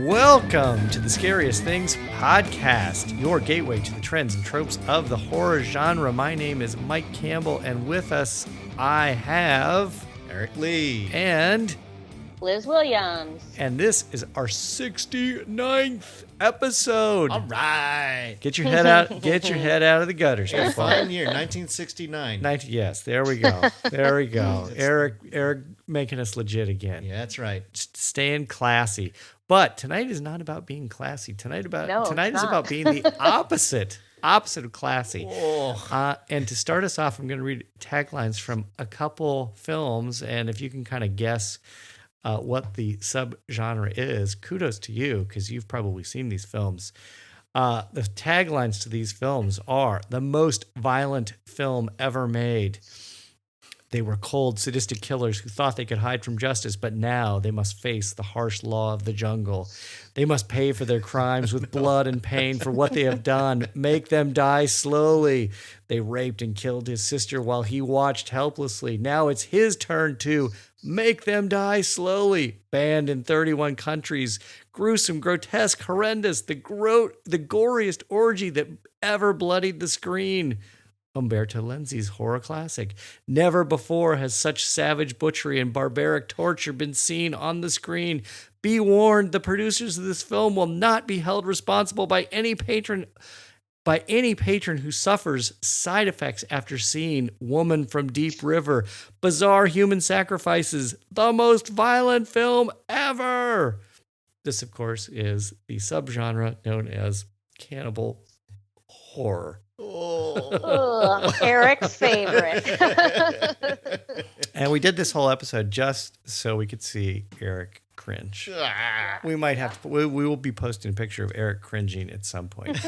Welcome to the Scariest Things podcast, your gateway to the trends and tropes of the horror genre. My name is Mike Campbell, and with us I have Eric Lee and Liz Williams. And this is our 69th episode. All right. Get your head out. Get your head out of the gutters. A fine year, 1969. Yes, there we go. There we go. Eric making us legit again. Yeah, that's right. Staying classy. But tonight is not about being classy. Tonight is about being the opposite of classy. Oh. And to start us off, I'm going to read taglines from a couple films, and if you can kind of guess what the subgenre is, kudos to you, because you've probably seen these films. The taglines to these films are the most violent film ever made. They were cold, sadistic killers who thought they could hide from justice, but now they must face the harsh law of the jungle. They must pay for their crimes with blood and pain for what they have done. Make them die slowly. They raped and killed his sister while he watched helplessly. Now it's his turn to make them die slowly. Banned in 31 countries. Gruesome, grotesque, horrendous. The goriest orgy that ever bloodied the screen. Umberto Lenzi's horror classic. Never before has such savage butchery and barbaric torture been seen on the screen. Be warned, the producers of this film will not be held responsible by any patron who suffers side effects after seeing Woman from Deep River. Bizarre human sacrifices, the most violent film ever. This, of course, is the subgenre known as cannibal horror. Oh. Eric's favorite. And we did this whole episode just so we could see Eric cringe. We might have to, we will be posting a picture of Eric cringing at some point.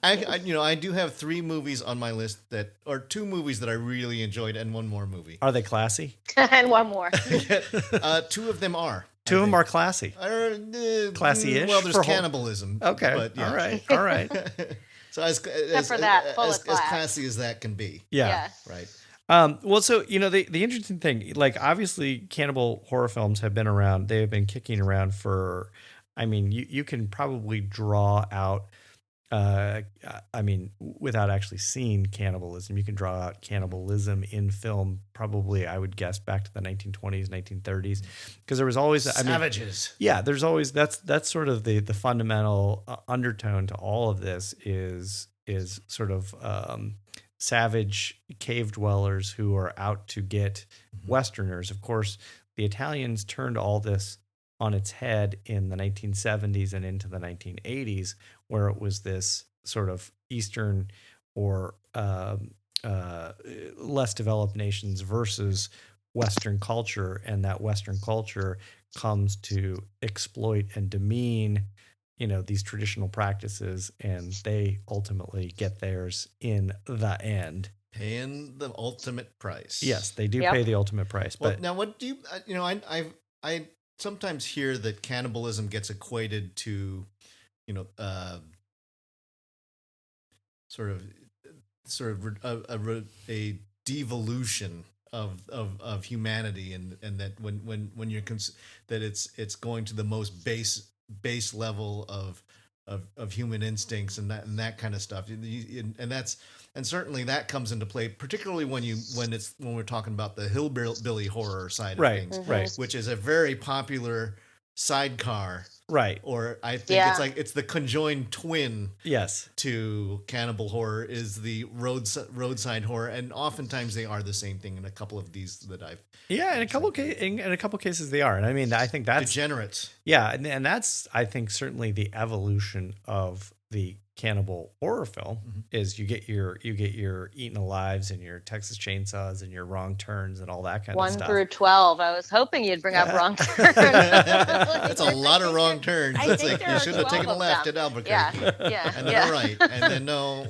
I do have 3 movies on my list or 2 movies that I really enjoyed, and 1 more movie. Are they classy? And 1 more. 2 of them are. 2 of them are classy. Classy-ish? Well, there's Cannibalism. Okay. But, yeah. All right. So as classy as that can be. Yeah. Right. Well, so, the interesting thing, like, obviously cannibal horror films have been around. They have been kicking around for, you can probably draw out, without actually seeing cannibalism, you can draw out cannibalism in film, probably, I would guess, back to the 1920s, 1930s, because there was always savages. There's always, that's sort of the fundamental undertone to all of this is sort of, savage cave dwellers who are out to get Westerners. Of course, the Italians turned all this on its head in the 1970s and into the 1980s, where it was this sort of Eastern or less developed nations versus Western culture, and that Western culture comes to exploit and demean these traditional practices, and they ultimately get theirs in the end. Paying the ultimate price. Yes, they do pay the ultimate price. Well, but now, what do you? I sometimes hear that cannibalism gets equated to, sort of a devolution of humanity, and that when you're that it's going to the most base level of human instincts and that kind of stuff, and certainly that comes into play, particularly when we're talking about the hillbilly horror side of things, right, which is a very popular sidecar, right? Or I think it's the conjoined twin, yes, to cannibal horror is the roadside horror, and oftentimes they are the same thing in a couple of these that I've. Yeah, in a couple cases they are, and I think that's degenerates. Yeah, and that's, I think, certainly the evolution of the cannibal horror film is you get your Eaten Alives and your Texas Chainsaws and your Wrong Turns and all that kind of stuff. 1 through 12. I was hoping you'd bring up Wrong Turns. That's a lot of wrong turns. It's like you should have taken a left at Albuquerque. Yeah. And then a right, and then no,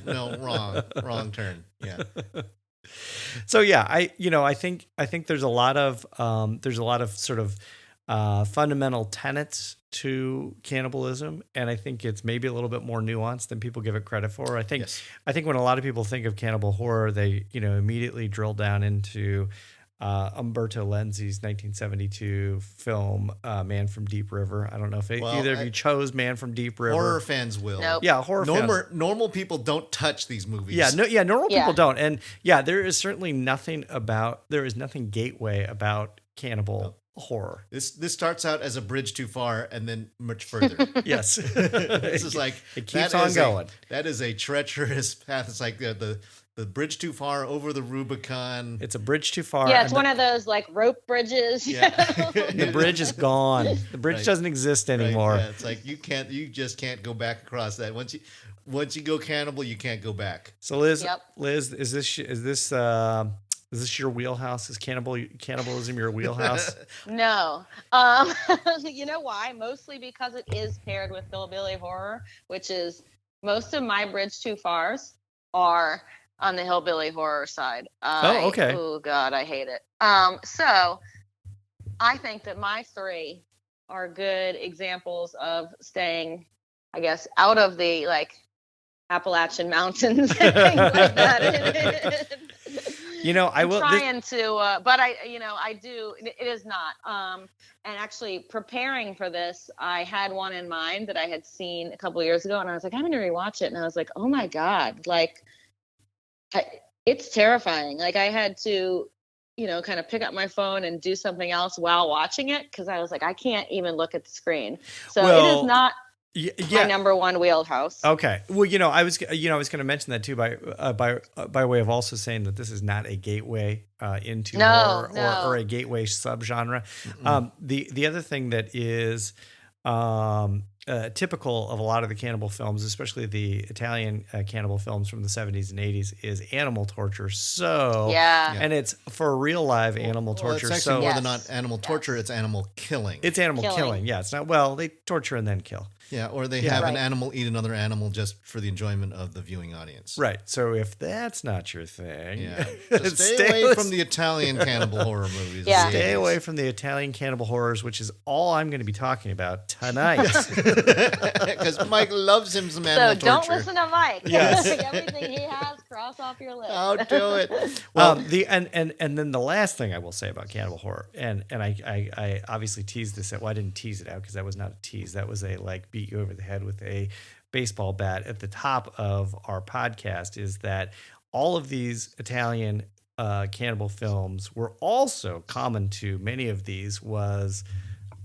wrong turn. Yeah. So yeah, I think there's a lot of sort of fundamental tenets to cannibalism, and I think it's maybe a little bit more nuanced than people give it credit for. I think when a lot of people think of cannibal horror, they immediately drill down into Umberto Lenzi's 1972 film, Man from Deep River. I don't know if either of you chose Man from Deep River. Horror fans will. Nope. Yeah, horror fans. Normal people don't touch these movies. Normal Yeah. people don't. And yeah, there is nothing gateway about cannibal horror. This starts out as a bridge too far and then much further. Yes. This is like it keeps on going. That is a treacherous path. It's like the bridge too far over the Rubicon. It's a bridge too far. Yeah, it's one of those like rope bridges. Yeah. The bridge is gone. The bridge Right. doesn't exist anymore. Right, yeah, it's like you just can't go back across that. Once you go cannibal, you can't go back. So Liz, Yep. is this your wheelhouse? Is cannibalism your wheelhouse? No. You know why? Mostly because it is paired with hillbilly horror, which is most of my bridge too fars are on the hillbilly horror side. Okay. Oh God, I hate it. So I think that my three are good examples of staying, I guess, out of the like Appalachian Mountains and things like that. I will. Trying to, but I do. It is not. And actually, preparing for this, I had one in mind that I had seen a couple of years ago, and I was like, I'm going to rewatch it, and I was like, oh my God, like, it's terrifying. Like, I had to, kind of pick up my phone and do something else while watching it because I was like, I can't even look at the screen. So it is not. My number one wheelhouse. Okay. Well, I was going to mention that too by way of also saying that this is not a gateway into horror or a gateway subgenre. The other thing that is typical of a lot of the cannibal films, especially the Italian cannibal films from the 70s and 80s, is animal torture. So and it's for real live animal torture. It's actually more than not animal torture. It's animal killing. It's animal killing. Yeah, it's not. Well, they torture and then kill. Yeah, or they have an animal eat another animal just for the enjoyment of the viewing audience. Right. So if that's not your thing, just stay away from the Italian cannibal horror movies. Yeah. Stay away from the Italian cannibal horrors, which is all I'm going to be talking about tonight. Because Mike loves him some animal torture. So don't listen to Mike. Yes. Everything he has, cross off your list. I'll do it. Well, and then the last thing I will say about cannibal horror, and I obviously teased this out. Well, I didn't tease it out because that was not a tease. That was a beat you over the head with a baseball bat at the top of our podcast, is that all of these Italian cannibal films were also common to many of these was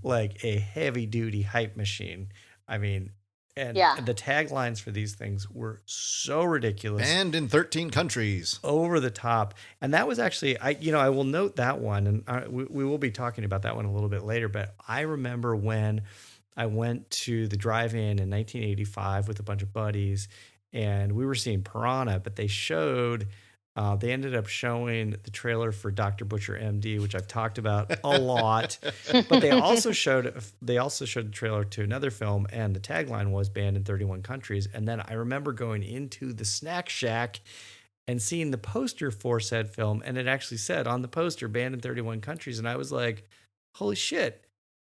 like a heavy duty hype machine. I mean, and the taglines for these things were so ridiculous. And in 13 countries. Over the top. And that was actually, I will note that one, and we will be talking about that one a little bit later, but I remember when I went to the drive-in in 1985 with a bunch of buddies, and we were seeing Piranha, but they ended up showing the trailer for Dr. Butcher MD, which I've talked about a lot. But they also showed the trailer to another film, and the tagline was banned in 31 countries. And then I remember going into the snack shack and seeing the poster for said film, and it actually said on the poster banned in 31 countries, and I was like, holy shit.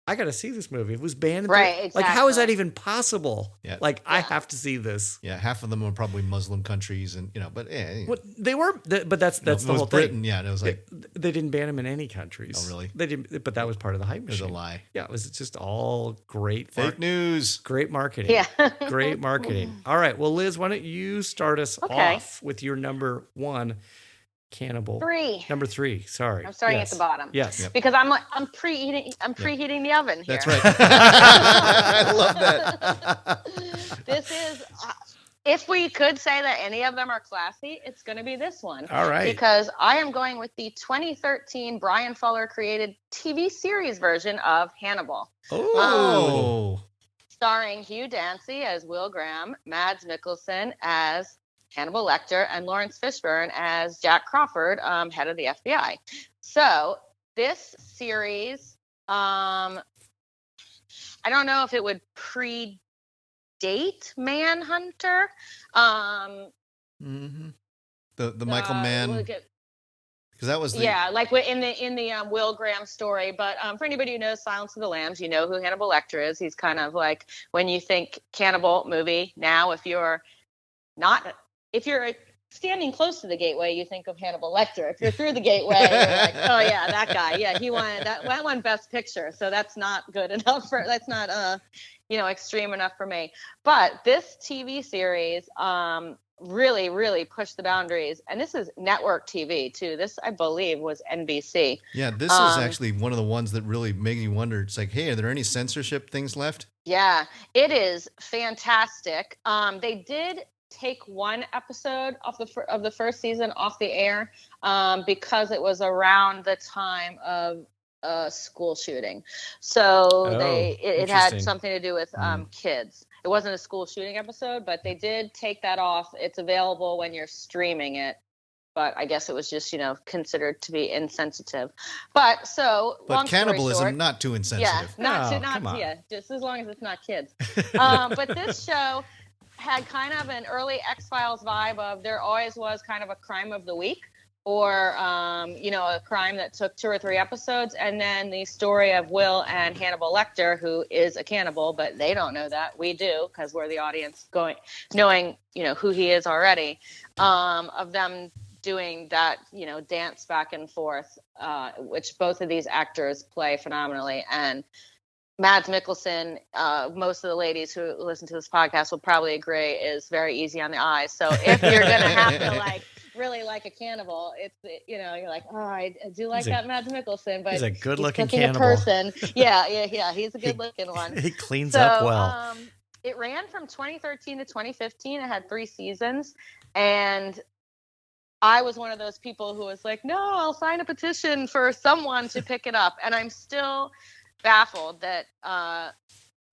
I got to see this movie. It was banned. Right, Like, how is that even possible? Yeah. I have to see this. Yeah, half of them are probably Muslim countries, and but They were, but that's the whole Britain, thing. Yeah, and it was like they didn't ban them in any countries. Oh, really? They didn't, but that was part of the hype it was machine. a lie. Yeah, it was just all great Fake news. Great marketing. Yeah. Great marketing. All right. Well, Liz, why don't you start us off with your number one cannibal? Number 3. Sorry. I'm starting at the bottom. Yes. Yep. Because I'm preheating the oven here. That's right. I love that. This is, if we could say that any of them are classy, it's going to be this one. All right. Because I am going with the 2013 Brian Fuller created TV series version of Hannibal. Oh. Starring Hugh Dancy as Will Graham, Mads Mikkelsen as Hannibal Lecter, and Lawrence Fishburne as Jack Crawford, head of the FBI. So this series, I don't know if it would predate Manhunter. Mm-hmm. The Michael Mann, because that was like in the Will Graham story. But for anybody who knows Silence of the Lambs, you know who Hannibal Lecter is. He's kind of like, when you think cannibal movie now, if you're standing close to the gateway, you think of Hannibal Lecter. If you're through the gateway, you're like, oh yeah, that guy. Yeah, he won that won Best Picture. So that's not good enough that's not extreme enough for me. But this TV series really, really pushed the boundaries. And this is network TV too. This, I believe, was NBC. Yeah, this is actually one of the ones that really make you wonder. It's like, hey, are there any censorship things left? Yeah, it is fantastic. They did take one episode of the first season off the air because it was around the time of a school shooting. So it had something to do with kids. It wasn't a school shooting episode, but they did take that off. It's available when you're streaming it. But I guess it was just, considered to be insensitive. But cannibalism, short, not too insensitive. Yeah, just as long as it's not kids. But this show had kind of an early X-Files vibe of there always was kind of a crime of the week or, a crime that took 2 or 3 episodes. And then the story of Will and Hannibal Lecter, who is a cannibal, but they don't know that. We do, because we're the audience knowing, who he is already, of them doing that, dance back and forth, which both of these actors play phenomenally. And Mads Mikkelsen, most of the ladies who listen to this podcast will probably agree, is very easy on the eyes. So if you're going to have to really like a cannibal, it's, you're like, oh, I do like that Mads Mikkelsen, but he's a good-looking cannibal person. Yeah. He's a good-looking one. He cleans up well. It ran from 2013 to 2015. It had 3 seasons, and I was one of those people who was like, no, I'll sign a petition for someone to pick it up. And I'm still baffled that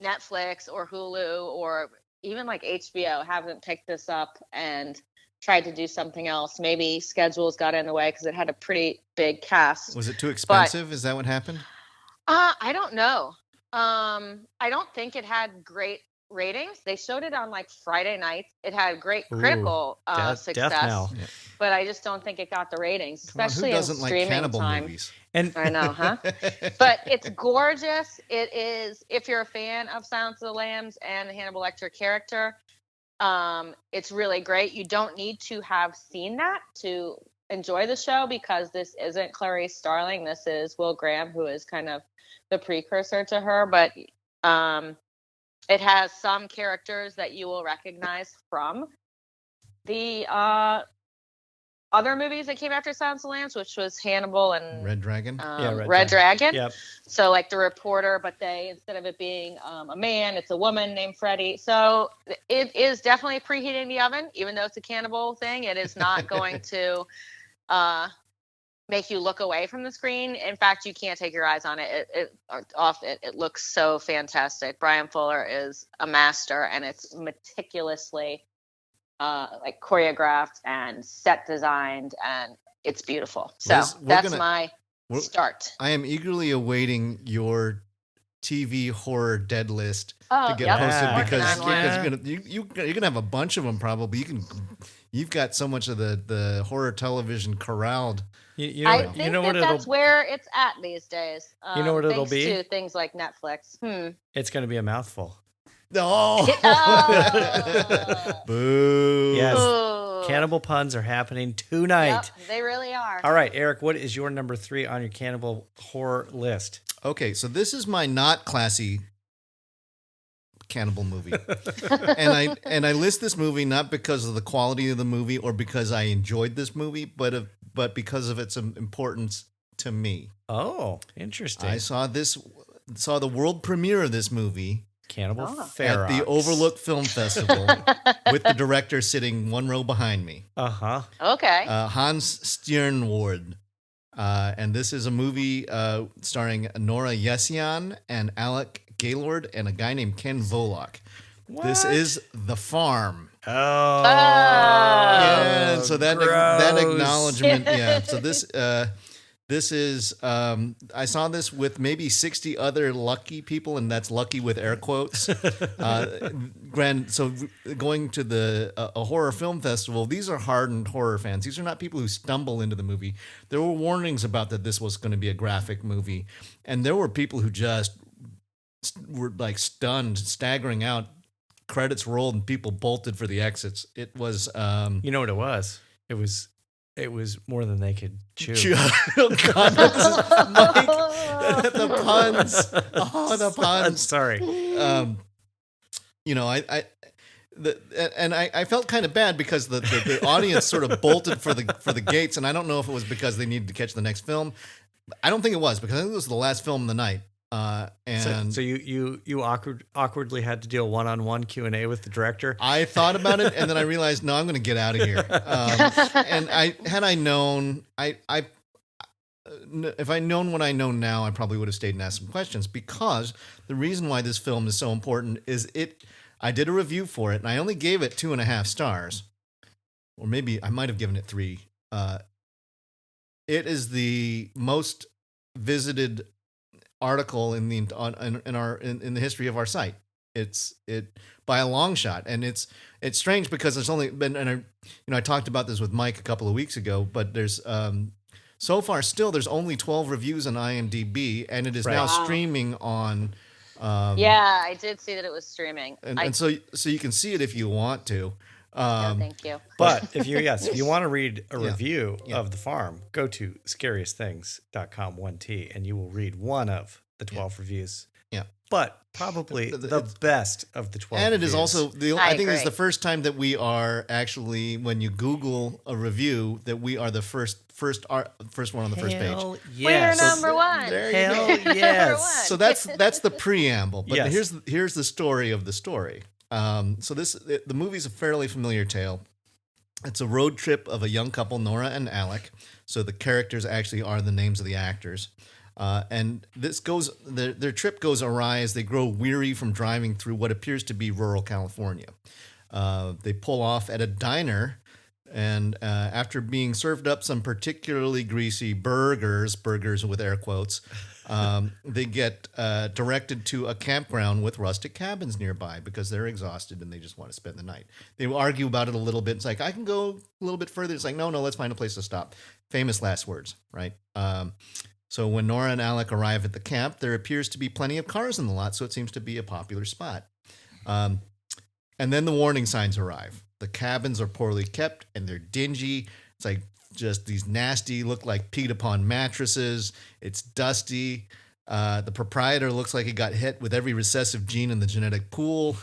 Netflix or Hulu or even like HBO haven't picked this up and tried to do something else. Maybe schedules got in the way because it had a pretty big cast. Was it too expensive? Is that what happened? I don't know. I don't think it had great ratings. They showed it on Friday nights. It had great critical success, but I just don't think it got the ratings, especially in streaming cannibal time. Movies? And I know, huh? But it's gorgeous. It is. If you're a fan of Silence of the Lambs and the Hannibal Lecter character, it's really great. You don't need to have seen that to enjoy the show because this isn't Clarice Starling. This is Will Graham, who is kind of the precursor to her, but it has some characters that you will recognize from the other movies that came after Silence of the Lambs, which was Hannibal and Red Dragon. Red Dragon. Yep. So the reporter, but instead of it being a man, it's a woman named Freddie. So it is definitely preheating the oven, even though it's a cannibal thing. It is not going to make you look away from the screen. In fact, you can't take your eyes on it. It looks so fantastic. Brian Fuller is a master, and it's meticulously choreographed and set designed, and it's beautiful. So that's my start. I am eagerly awaiting your TV horror dead list to get posted because you're gonna have a bunch of them probably. You've got so much of the horror television corralled. I think that's where it's at these days. You know what it'll be? To things like Netflix. It's going to be a mouthful. Oh. Boo. Yes. Ooh. Cannibal puns are happening tonight. Yep, they really are. All right, Eric, what is your number 3 on your cannibal horror list? Okay, so this is my not classy cannibal movie. and I list this movie not because of the quality of the movie or because I enjoyed this movie, but because of its importance to me. Oh, interesting. I saw the world premiere of this movie, Cannibal Ferox, at the Overlook Film Festival with the director sitting one row behind me. Uh-huh. Okay. Hans Stjernward. And this is a movie starring Nora Yesian and Alec Gaylord and a guy named Ken Volok. What? This is The Farm. Oh. Yeah, so that gross. acknowledgement. Yeah. So this is I saw this with maybe 60 other lucky people, and that's lucky with air quotes. So going to a horror film festival, these are hardened horror fans. These are not people who stumble into the movie. There were warnings about that this was going to be a graphic movie, and there were people who just were stunned, staggering out. Credits rolled and people bolted for the exits. It was you know what it was? It was more than they could chew. Oh God, this is Mike. The puns. Oh, the puns. Sorry. You know, I felt kind of bad because the audience sort of bolted for the gates, and I don't know if it was because they needed to catch the next film. I don't think it was, because I think it was the last film of the night. And so you awkwardly had to do a one-on-one Q&A with the director. I thought about it, and then I realized, no, I'm going to get out of here. And had I known, if I'd known what I know now, I probably would have stayed and asked some questions, because the reason why this film is so important is I did a review for it, and I only gave it 2.5 stars, or maybe I might have given it 3. It is the most visited article in the history of our site. It's by a long shot, and it's strange because there's only been, and I talked about this with Mike a couple of weeks ago, but there's so far still there's only 12 reviews on IMDb, and it is now streaming on. Yeah, I did see that it was streaming, and so you can see it if you want to. Thank you. But if you want to read a review of The Farm, go to scariestthings.com 1T, and you will read one of the 12 reviews. Yeah. But probably the best of the 12 And it reviews. is also, I think it's the first time that we are actually, when you Google a review, that we are the first one on the first page. Yes. We're number one. There you Hell go. yes. So that's the preamble. But Yes. here's the story of the story. So the movie's a fairly familiar tale. It's a road trip of a young couple, Nora and Alec. So the characters actually are the names of the actors. And their trip goes awry as they grow weary from driving through what appears to be rural California. They pull off at a diner, and after being served up some particularly greasy burgers with air quotes, they get directed to a campground with rustic cabins nearby because they're exhausted and they just want to spend the night. They argue about it a little bit. It's like, I can go a little bit further. It's like, no, let's find a place to stop. Famous last words, right? So when Nora and Alec arrive at the camp, there appears to be plenty of cars in the lot, so it seems to be a popular spot. And then the warning signs arrive. The cabins are poorly kept and they're dingy. It's like just these nasty, look like peed upon mattresses. It's dusty. The proprietor looks like he got hit with every recessive gene in the genetic pool.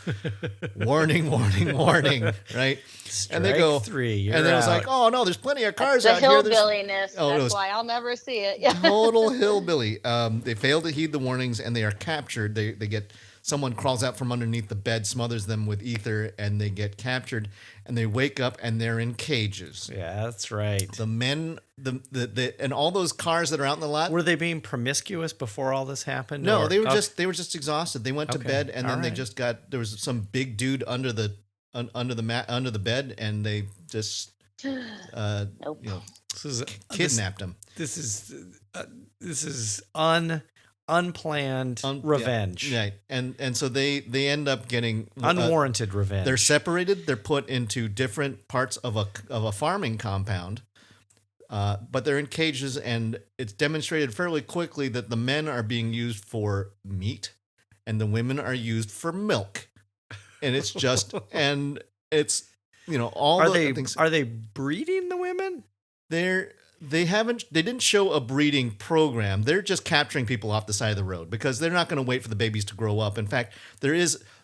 Warning, warning, warning, right? Strike and they go 3. And then it was like, oh no, there's plenty of cars the out here. hillbilliness. Oh, That's why I'll never see it. Yeah. Total hillbilly. They fail to heed the warnings and they are captured. They get someone crawls out from underneath the bed, smothers them with ether, and they get captured. And they wake up and they're in cages. Yeah, that's right. The men, and all those cars that are out in the lot. Were they being promiscuous before all this happened? No, they were just exhausted. They went to bed, and then All they right. just there was some big dude under the bed, and they just Nope. This is kidnapped him. This is unplanned revenge. Yeah, right. And so they end up getting Unwarranted revenge. They're separated. They're put into different parts of a farming compound, but they're in cages, and it's demonstrated fairly quickly that the men are being used for meat, and the women are used for milk, and it's just and it's all are the they things. are they breeding the women? They didn't show a breeding program. They're just capturing people off the side of the road because they're not going to wait for the babies to grow up. In fact,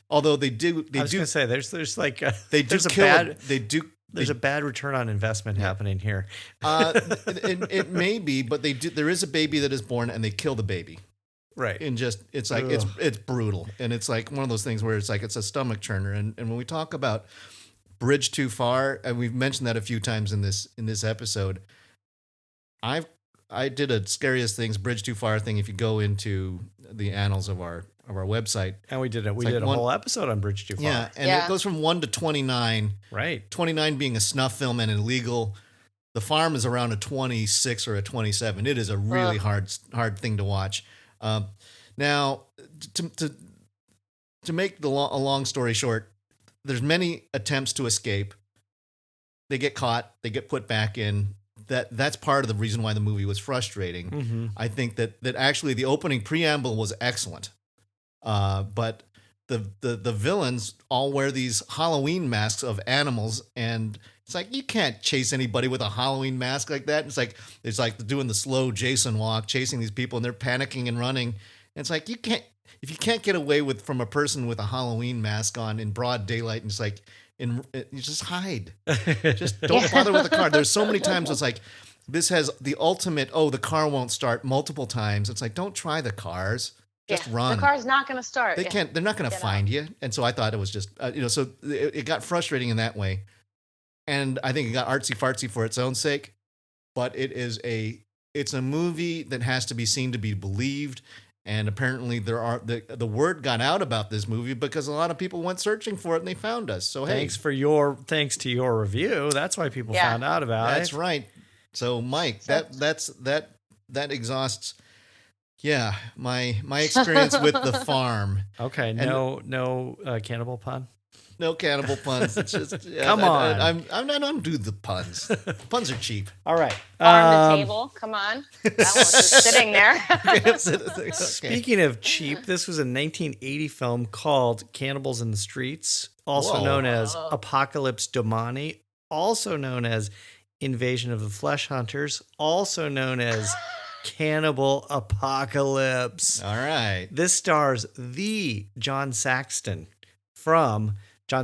although they do. I was going to say there's like There's a bad return on investment happening here. It may be, but there is a baby that is born and they kill the baby. Right. And it's like it's brutal, and it's like one of those things where it's like it's a stomach churner. And when we talk about Bridge Too Far, and we've mentioned that a few times in this episode. I did a Scariest Things Bridge Too Far thing. If you go into the annals of our website, and we did a whole episode on Bridge Too Far. Yeah, and it goes from 1 to 29. Right, 29 being a snuff film and illegal. The Farm is around a 26 or a 27. It is a really hard thing to watch. Now, to make a long story short, there's many attempts to escape. They get caught. They get put back in. That's part of the reason why the movie was frustrating. Mm-hmm. I think that actually the opening preamble was excellent, but the villains all wear these Halloween masks of animals, and it's like you can't chase anybody with a Halloween mask like that. It's like doing the slow Jason walk, chasing these people, and they're panicking and running. And it's like you can't get away from a person with a Halloween mask on in broad daylight, and it's like you just hide, just don't bother with the car. There's so many times it's like this has the ultimate. Oh, the car won't start multiple times. It's like don't try the cars. Just run. The car's not going to start. They can't. They're not going to find you. And so I thought it was just, so it got frustrating in that way. And I think it got artsy fartsy for its own sake. But it's a movie that has to be seen to be believed. And apparently the word got out about this movie because a lot of people went searching for it and they found us. So thanks to your review. That's why people found out about it. That's right. So Mike, that exhausts. Yeah, my experience with the farm. Okay, and no cannibal pun. No cannibal puns. It's just come on. I don't do the puns. Puns are cheap. All right, farm the table. Come on, that one was just sitting there. Okay. Speaking of cheap, this was a 1980 film called Cannibals in the Streets, also known as Apocalypse Domani, also known as Invasion of the Flesh Hunters, also known as Cannibal Apocalypse. All right. This stars the John Saxon from Enter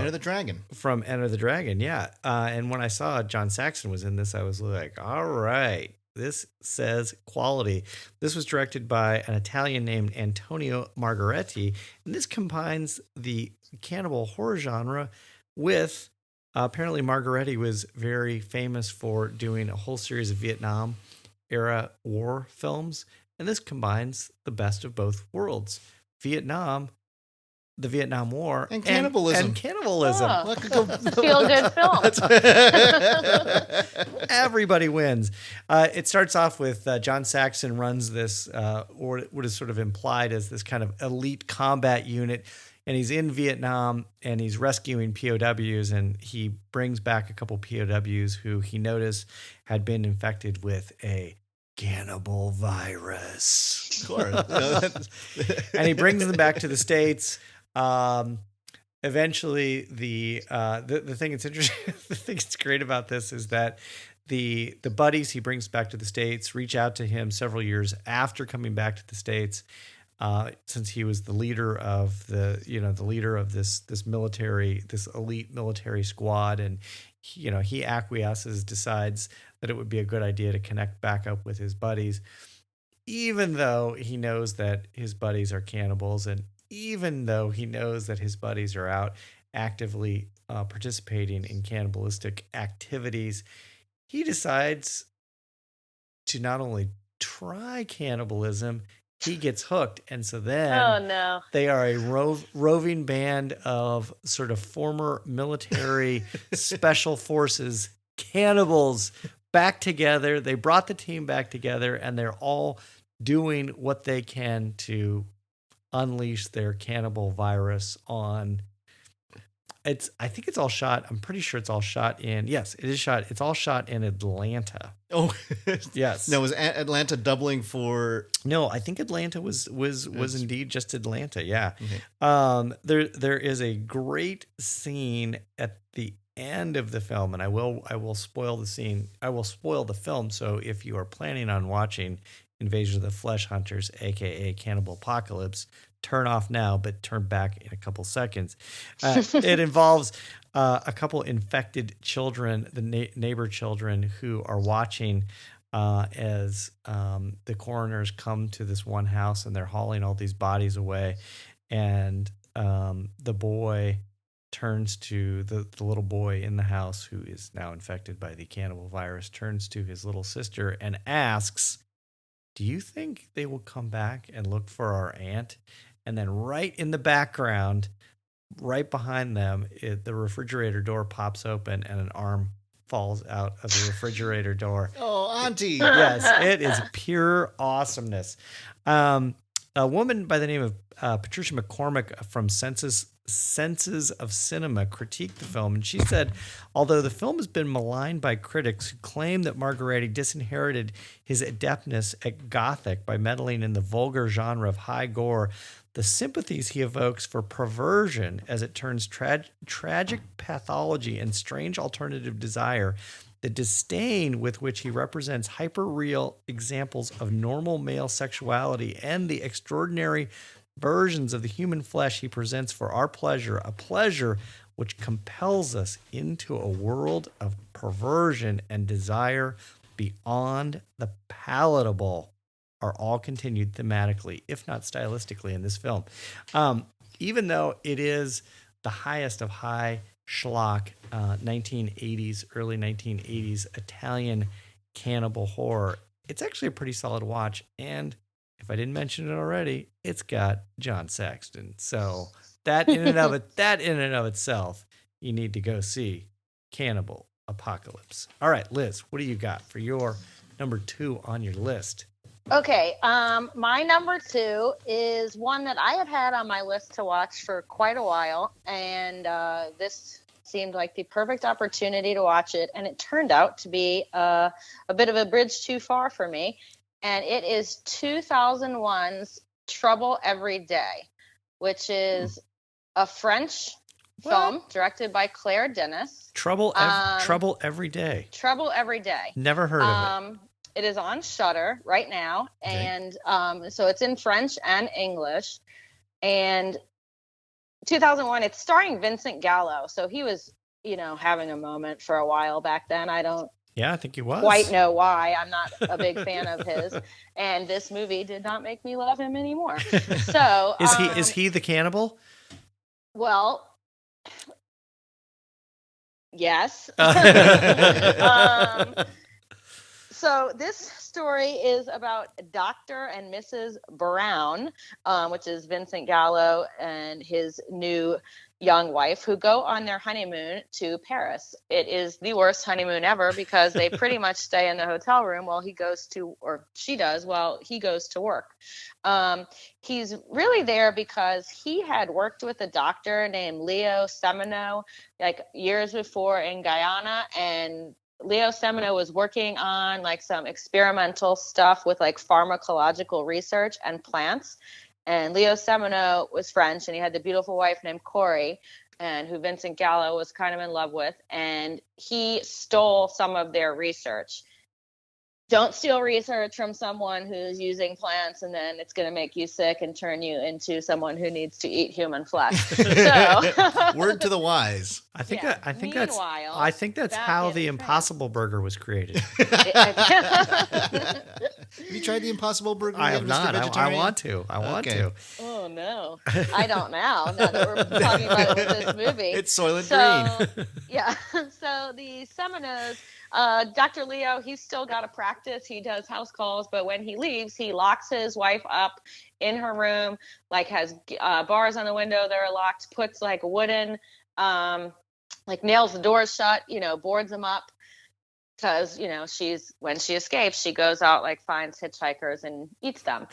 the Dragon. From Enter the Dragon, yeah. And when I saw John Saxon was in this, I was like, all right, this says quality. This was directed by an Italian named Antonio Margheriti, and this combines the cannibal horror genre with apparently, Margheriti was very famous for doing a whole series of Vietnam-era war films, and this combines the best of both worlds. Vietnam, the Vietnam War, and cannibalism. And cannibalism. Feel-good film. Everybody wins. It starts off with John Saxon runs this, or what is sort of implied as this kind of elite combat unit. And he's in Vietnam and he's rescuing POWs, and he brings back a couple POWs who he noticed had been infected with a cannibal virus. Of course. And he brings them back to the States. Eventually, the thing that's interesting, the thing that's great about this is that the buddies he brings back to the States reach out to him several years after coming back to the States. Since he was the leader of this elite military squad, and he acquiesces, decides that it would be a good idea to connect back up with his buddies, even though he knows that his buddies are cannibals, and even though he knows that his buddies are out actively participating in cannibalistic activities, he decides to not only try cannibalism. He gets hooked, and so then they are a roving band of sort of former military special forces cannibals back together. They brought the team back together, and they're all doing what they can to unleash their cannibal virus on. I think it's all shot. I'm pretty sure it's all shot in. Yes, it is shot. It's all shot in Atlanta. Oh, yes. Now, was Atlanta doubling for? No, I think Atlanta was indeed just Atlanta. Yeah. Okay. There is a great scene at the end of the film, and I will spoil the scene. I will spoil the film. So if you are planning on watching Invasion of the Flesh Hunters, aka Cannibal Apocalypse, turn off now, but turn back in a couple seconds. It involves a couple infected children, the neighbor children, who are watching as the coroners come to this one house, and they're hauling all these bodies away. And the boy turns to the little boy in the house, who is now infected by the cannibal virus, turns to his little sister and asks, "Do you think they will come back and look for our aunt?" And then right in the background, right behind them, the refrigerator door pops open and an arm falls out of the refrigerator door. Oh, Auntie. Yes, it is pure awesomeness. A woman by the name of Patricia McCormick from Senses of Cinema critiqued the film, and she said, although the film has been maligned by critics who claim that Margheriti disinherited his adeptness at Gothic by meddling in the vulgar genre of high gore, the sympathies he evokes for perversion as it turns tragic pathology and strange alternative desire, the disdain with which he represents hyper-real examples of normal male sexuality, and the extraordinary versions of the human flesh he presents for our pleasure, a pleasure which compels us into a world of perversion and desire beyond the palatable, are all continued thematically, if not stylistically, in this film. Even though it is the highest of high schlock 1980s, early 1980s Italian cannibal horror, it's actually a pretty solid watch. And if I didn't mention it already, it's got John Saxon. So that in and of itself, you need to go see Cannibal Apocalypse. All right, Liz, what do you got for your number 2 on your list? Okay, my number 2 is one that I have had on my list to watch for quite a while, and this seemed like the perfect opportunity to watch it, and it turned out to be a bit of a bridge too far for me, and it is 2001's Trouble Every Day, which is a French film directed by Claire Denis. Trouble Every Day. Trouble Every Day. Never heard of it. It is on Shudder right now, and so it's in French and English. And 2001, it's starring Vincent Gallo, so he was, having a moment for a while back then. I think he was. Quite know why. I'm not a big fan of his, and this movie did not make me love him anymore. So is he the cannibal? Well, yes. So this story is about Dr. and Mrs. Brown, which is Vincent Gallo and his new young wife, who go on their honeymoon to Paris. It is the worst honeymoon ever because they pretty much stay in the hotel room while he goes to, or she does, while he goes to work. He's really there because he had worked with a doctor named Leo Semino like years before in Guyana, and Leo Semino was working on like some experimental stuff with like pharmacological research and plants. And Leo Semino was French, and he had the beautiful wife named Corey, and who Vincent Gallo was kind of in love with. And he stole some of their research. Don't steal research from someone who's using plants, and then it's going to make you sick and turn you into someone who needs to eat human flesh. So, word to the wise. I think that's how the Impossible Burger was created. Have you tried the Impossible Burger? I have not. I want to. Oh no, I don't now. Now that we're talking about it with this movie, it's Soylent Green. Yeah. So the Seminos. Dr. Leo, he's still got a practice. He does house calls, but when he leaves, he locks his wife up in her room, like has bars on the window that are locked, puts like wooden, like nails the doors shut, boards them up. Because, when she escapes, she goes out, like finds hitchhikers and eats them.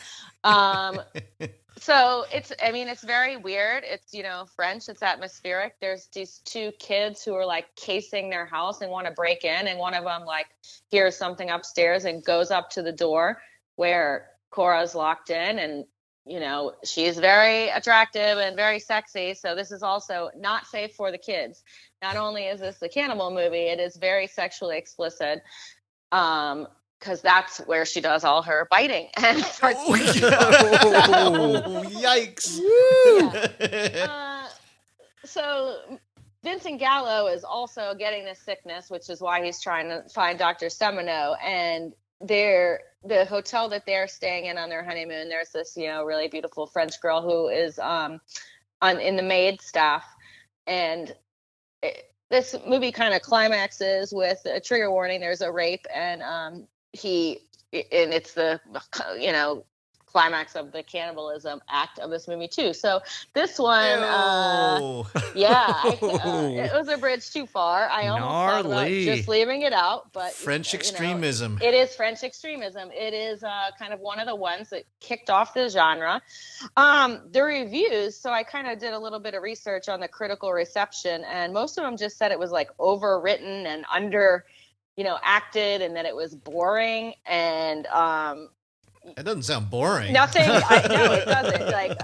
So it's very weird. It's, French, it's atmospheric. There's these two kids who are like casing their house and want to break in. And one of them like hears something upstairs and goes up to the door where Cora's locked in. And, she's very attractive and very sexy. So this is also not safe for the kids. Not only is this a cannibal movie, it is very sexually explicit. Because that's where she does all her biting and starts. Yikes! Yeah. So Vincent Gallo is also getting this sickness, which is why he's trying to find Dr. Semino. And the hotel that they're staying in on their honeymoon, there's this really beautiful French girl who is in the maid staff, and this movie kind of climaxes with a trigger warning. There's a rape, and it's the climax of the cannibalism act of this movie too. So this one, it was a bridge too far. I almost thought about just leaving it out, but French extremism. It is French extremism. It is kind of one of the ones that kicked off the genre. The reviews. So I kind of did a little bit of research on the critical reception, and most of them just said it was like overwritten and under, acted, and that it was boring and That doesn't sound boring. Nothing. I know it doesn't. Like,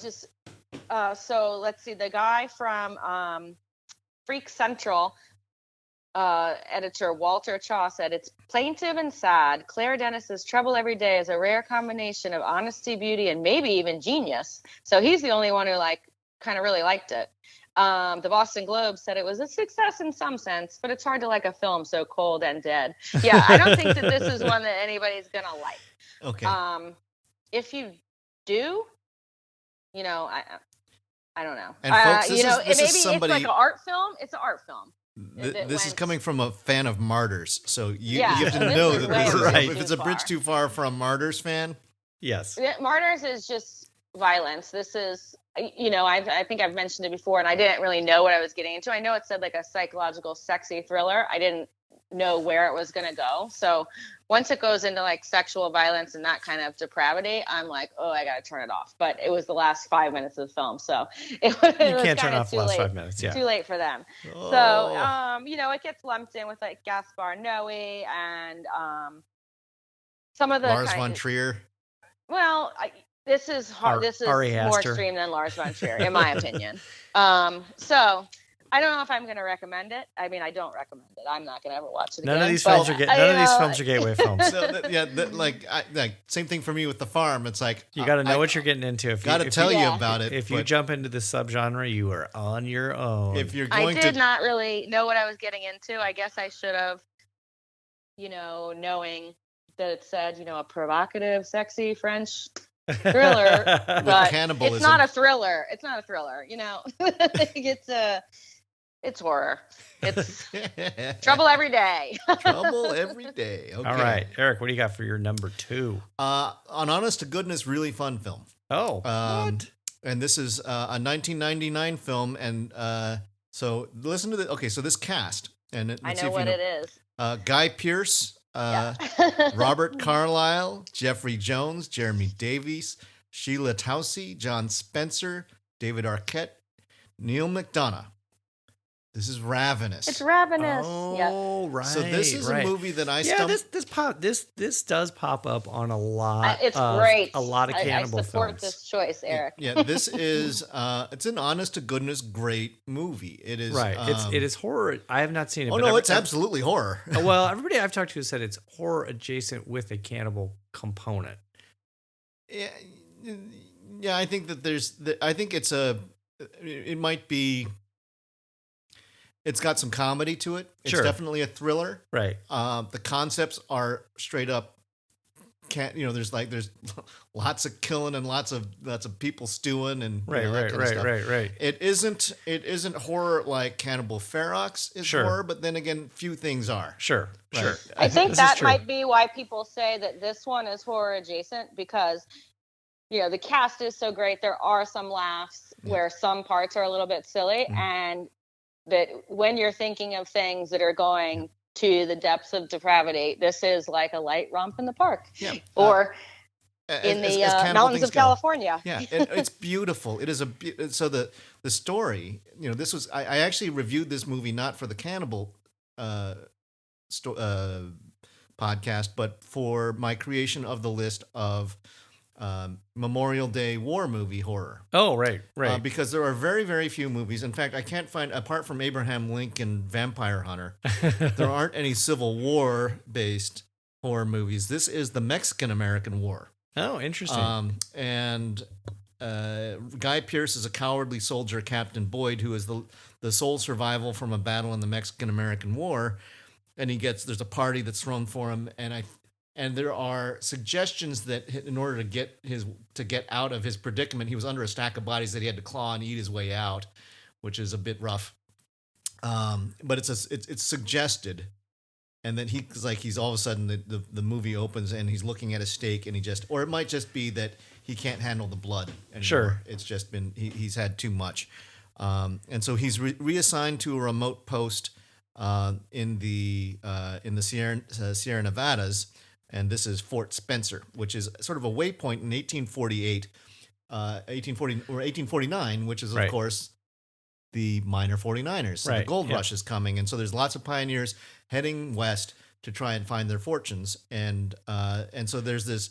just so let's see. The guy from Freak Central, editor Walter Chaw said, "It's plaintive and sad. Claire Dennis's Trouble Every Day is a rare combination of honesty, beauty, and maybe even genius." So he's the only one who kind of really liked it. The Boston Globe said it was a success in some sense, but it's hard to like a film so cold and dead. Yeah, I don't think that this is one that anybody's gonna like. Okay. If you do, I don't know. And folks, this is somebody, it's like an art film. It's an art film. This is coming from a fan of Martyrs, so you have to this know is that way this is right. if it's a bridge too far from Martyrs fan. Yes. Martyrs is just violence. This is, I think I've mentioned it before, and I didn't really know what I was getting into. I know it said like a psychological, sexy thriller. I didn't know where it was going to go. So once it goes into like sexual violence and that kind of depravity, I'm like, oh, I got to turn it off. But it was the last 5 minutes of the film, so you can't turn off the last 5 minutes. Yeah, too late for them. Oh. So it gets lumped in with like Gaspar Noé and some of the Lars von Trier. Well, this is hard. This is Ari more Aster. extreme than Lars von Trier, in my opinion. So I don't know if I'm going to recommend it. I mean, I don't recommend it. I'm not going to ever watch it again. None of these films are gateway films. So same thing for me with The Farm. It's like You got to know what you're getting into. Got to tell you about it. If you jump into this subgenre, you are on your own. If you're going I did not really know what I was getting into. I guess I should have, knowing that it said, a provocative, sexy French thriller, but cannibalism. It's not a thriller. It's it's horror. It's trouble every day. Trouble every day. Okay. All right, Eric, what do you got for your number 2? An honest to goodness, really fun film. Oh, what? And this is a 1999 film, and so listen to this. Okay, so this cast, and I know what it is. Guy Pearce, Robert Carlyle, Jeffrey Jones, Jeremy Davies, Sheila Tousey, John Spencer, David Arquette, Neil McDonough. This is Ravenous. It's Ravenous. Oh, right. So this is a movie that I this does pop up on a lot. It's great. A lot of cannibal I support films. this choice, Eric. Yeah, this is it's an honest to goodness great movie. It is right. It is horror. I have not seen it. Oh but no, it's absolutely horror. Well, everybody I've talked to said it's horror adjacent with a cannibal component. Yeah. I think that I think it might be. It's got some comedy to it. It's definitely a thriller. Right. The concepts are straight up. There's lots of killing and lots of people stewing and right. It isn't horror like Cannibal Ferox is horror, but then again, few things are. Sure. I think that might be why people say that this one is horror adjacent, because the cast is so great. There are some laughs where some parts are a little bit silly, and that when you're thinking of things that are going to the depths of depravity, this is like a light romp in the park, or in the mountains of California. Yeah, it's beautiful. It is so the story. This was I actually reviewed this movie not for the Cannibal podcast, but for my creation of the list of Memorial Day war movie horror. Oh, right. Because there are very, very few movies. In fact, I can't find, apart from Abraham Lincoln Vampire Hunter, there aren't any Civil War-based horror movies. This is the Mexican-American War. Oh, interesting. And Guy Pearce is a cowardly soldier, Captain Boyd, who is the sole survival from a battle in the Mexican-American War. And there's a party that's thrown for him, and there are suggestions that in order to get out of his predicament, he was under a stack of bodies that he had to claw and eat his way out, which is a bit rough. But it's suggested, and then he's all of a sudden the movie opens and he's looking at a steak and or it might just be that he can't handle the blood anymore. Sure, it's just been he's had too much, and so he's reassigned to a remote post in the Sierra Nevadas. And this is Fort Spencer, which is sort of a waypoint in 1849, which is, of course, the minor 49ers. So the gold rush is coming. And so there's lots of pioneers heading west to try and find their fortunes. And so there's this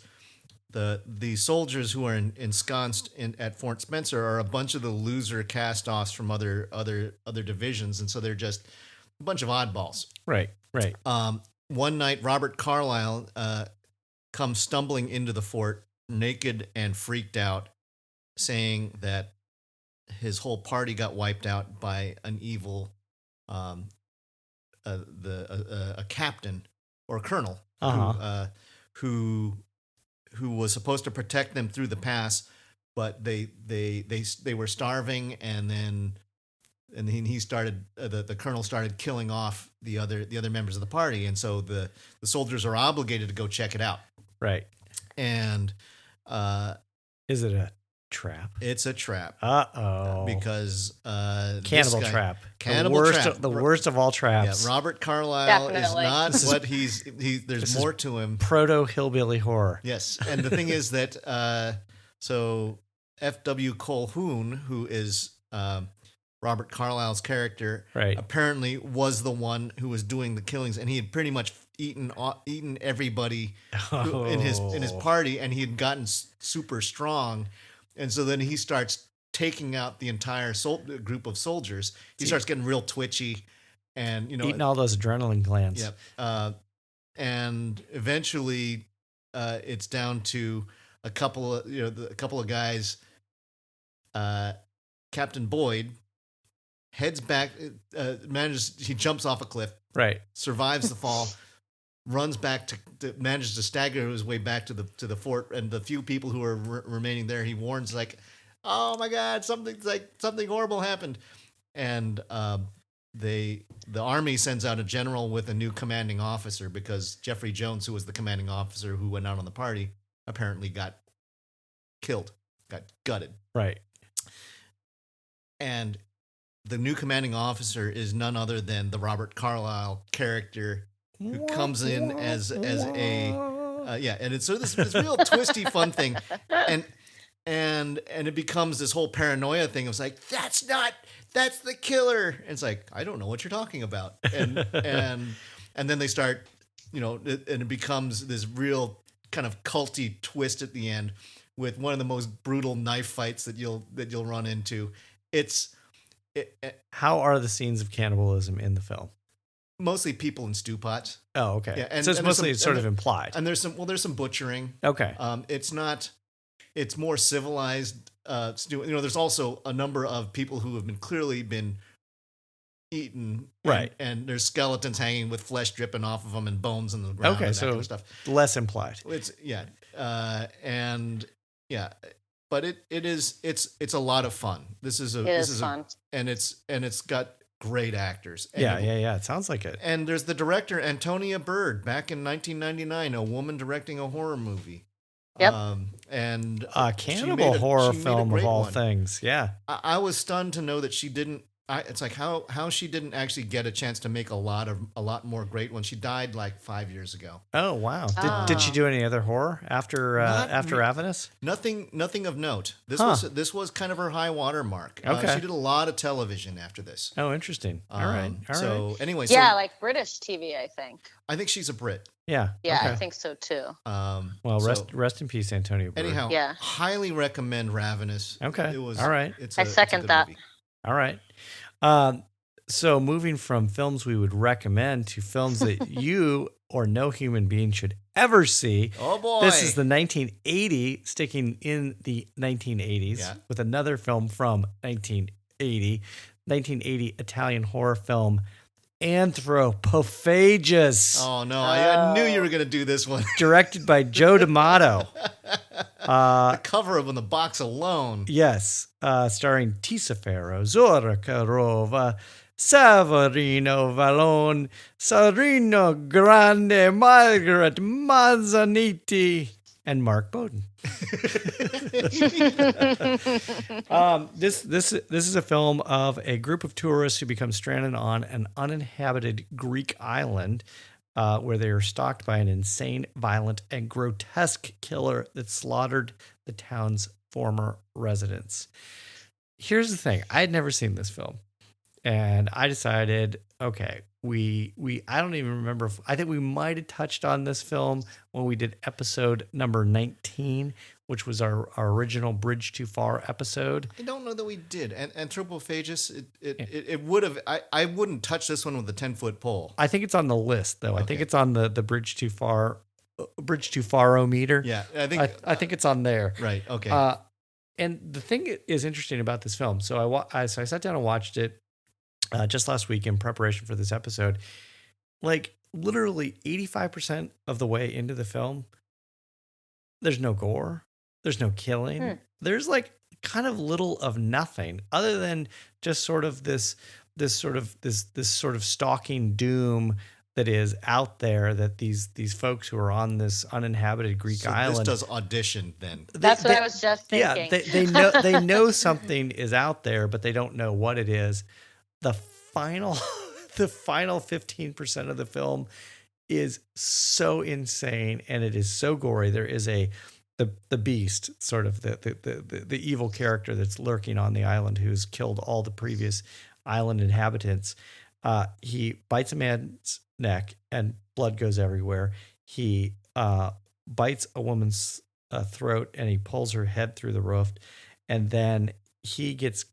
the soldiers who are ensconced at Fort Spencer are a bunch of the loser cast-offs from other divisions, and so they're just a bunch of oddballs. Right. One night, Robert Carlyle comes stumbling into the fort, naked and freaked out, saying that his whole party got wiped out by an evil, a captain or a colonel who was supposed to protect them through the pass, but they were starving, and then he started the colonel started killing off the other members of the party, and so the soldiers are obligated to go check it out. Right. And is it a trap? It's a trap. Because Cannibal trap. Cannibal trap. The worst of all traps. Yeah, Robert Carlyle Definitely. is not what he's. There's more to him. Proto hillbilly horror. Yes, and the thing is that so F.W. Colquhoun, who is Robert Carlyle's character, right, apparently was the one who was doing the killings, and he had pretty much eaten everybody in his party, and he had gotten super strong, and so then he starts taking out the entire group of soldiers. He starts getting real twitchy, and eating all those adrenaline glands. Yep. And eventually, it's down to a couple of guys. Captain Boyd heads back, he jumps off a cliff, right, survives the fall, runs back manages to stagger his way back to the fort, and the few people who are remaining there, he warns like, "Oh my God, something horrible happened," and the army sends out a general with a new commanding officer, because Jeffrey Jones, who was the commanding officer who went out on the party, apparently got killed, got gutted. Right. And the new commanding officer is none other than the Robert Carlyle character, who comes in as a and it's sort of this real twisty fun thing, and it becomes this whole paranoia thing. It was like, that's the killer. And it's like, I don't know what you're talking about, and then they start, and it becomes this real kind of culty twist at the end, with one of the most brutal knife fights that you'll run into. How are the scenes of cannibalism in the film? Mostly people in stew pots. Oh, okay. Yeah, and, so it's and mostly sort of implied. And there's some butchering. Okay. It's more civilized. There's also a number of people who have clearly been eaten. Right. And there's skeletons hanging with flesh dripping off of them and bones in the ground. Okay, and so that kind of stuff. Less implied. But it's a lot of fun. This is fun. And it's got great actors. And It sounds like it. And there's the director, Antonia Bird, back in 1999, a woman directing a horror movie. Yep. And a cannibal horror film of all things. Yeah. I was stunned to know that she didn't. It's like how she didn't actually get a chance to make a lot more great ones. She died like 5 years ago. Oh wow! Did she do any other horror after Ravenous? Nothing of note. This was kind of her high water mark. Okay. She did a lot of television after this. Oh, interesting. All right. Anyway, like British TV, I think. I think she's a Brit. Yeah. Yeah, okay. I think so too. Rest in peace, Antonio Bird. Anyhow, highly recommend Ravenous. Okay. It was all right. I second that. Movie. All right. So moving from films we would recommend to films that you or no human being should ever see. Oh boy. This is the 1980, sticking in the 1980s with another film from 1980 Italian horror film, Anthropophagus. Oh no, I knew you were going to do this one. Directed by Joe D'Amato. The cover of the box alone. Yes. Starring Tisafero, Zora Karova, Savarino Vallone, Sarino Grande, Margaret Mazzaniti, and Mark Bowden. This is a film of a group of tourists who become stranded on an uninhabited Greek island, where they are stalked by an insane, violent, and grotesque killer that slaughtered the town's former residents. Here's the thing. I had never seen this film. And I decided, okay, we I don't even remember. I think we might have touched on this film when we did episode number 19, which was our original Bridge Too Far episode. I don't know that we did. And Anthropophagus, it would have. I wouldn't touch this one with a 10-foot pole. I think it's on the list though. Okay. I think it's on the Bridge Too Far-o-meter. Yeah, I think it's on there. Right. Okay. And the thing is interesting about this film. So I sat down and watched it just last week in preparation for this episode. Like literally 85% of the way into the film, there's no gore, there's no killing. There's like kind of little of nothing other than just sort of this sort of stalking doom that is out there, that these folks who are on this uninhabited Greek island. This does audition then. That's what I was just thinking. Yeah, they know something is out there, but they don't know what it is. The final 15% of the film is so insane, and it is so gory. There is the beast, sort of the evil character that's lurking on the island, who's killed all the previous island inhabitants. He bites a man's neck and blood goes everywhere. He bites a woman's throat and he pulls her head through the roof, and then he gets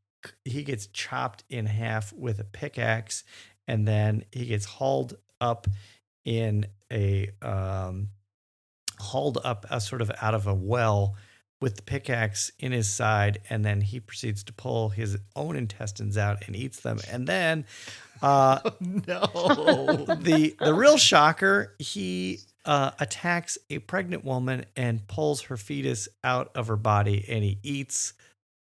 chopped in half with a pickaxe, and then he gets hauled up sort of out of a well with the pickaxe in his side, and then he proceeds to pull his own intestines out and eats them. And then No. the real shocker, he attacks a pregnant woman and pulls her fetus out of her body, and he eats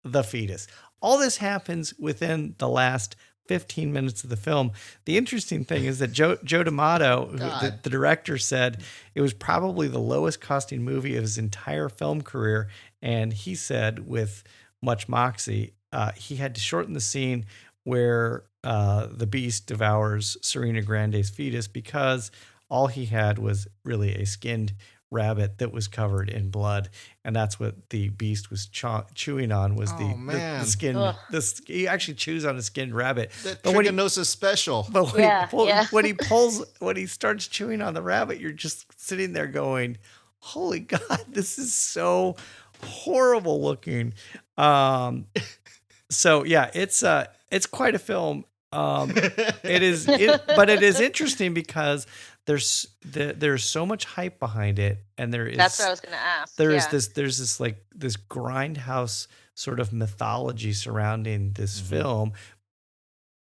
the fetus. All this happens within the last 15 minutes of the film. The interesting thing is that Joe D'Amato, the director, said it was probably the lowest costing movie of his entire film career. And he said, with much moxie, he had to shorten the scene where the beast devours Serena Grande's fetus because all he had was really a skinned rabbit that was covered in blood, and that's what the beast was chewing on, was the skin. He actually chews on a skinned rabbit. That trichinosis special. But when he starts chewing on the rabbit, you're just sitting there going, "Holy God, this is so horrible looking." So yeah, it's quite a film. But it is interesting because there's so much hype behind it, and that's what I was going to ask. There's this grindhouse sort of mythology surrounding this film,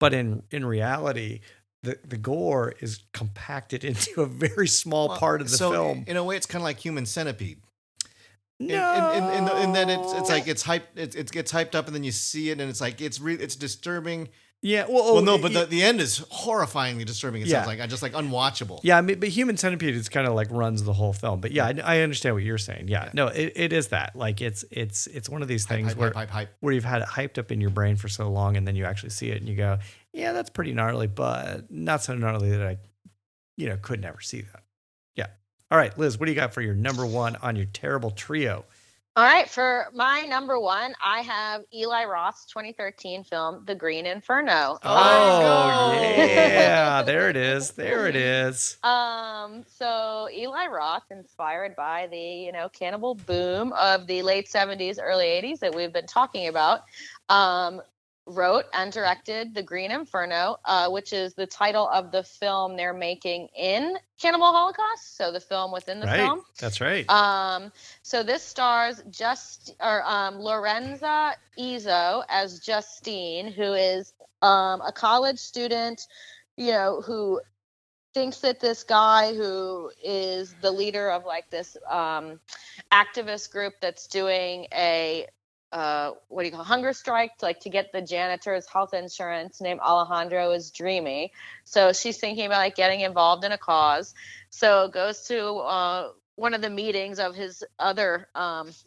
but in reality, the gore is compacted into a very small part of the film. In a way, it's kind of like Human Centipede. No, in that it's like it's hyped. It gets hyped up, and then you see it, and it's like it's disturbing. Yeah, but the end is horrifyingly disturbing. It sounds like just like unwatchable. Yeah, I mean, but Human Centipede is kind of like runs the whole film. But yeah, I understand what you're saying. Yeah. No, it is that. Like it's one of these things where you've had it hyped up in your brain for so long, and then you actually see it and you go, yeah, that's pretty gnarly, but not so gnarly that I, could never see that. Yeah. All right, Liz, what do you got for your number one on your terrible trio? All right, for my number one, I have Eli Roth's 2013 film, The Green Inferno. Oh, yeah. There it is. So Eli Roth, inspired by the, cannibal boom of the late 70s, early 80s that we've been talking about, wrote and directed The Green Inferno, which is the title of the film they're making in Cannibal Holocaust. So the film within the film. That's right. So this stars Lorenza Izzo as Justine, who is a college student, who thinks that this guy who is the leader of like this activist group that's doing a hunger strike to get the janitor's health insurance, named Alejandro, is dreamy. So she's thinking about getting involved in a cause. So goes to one of the meetings of his other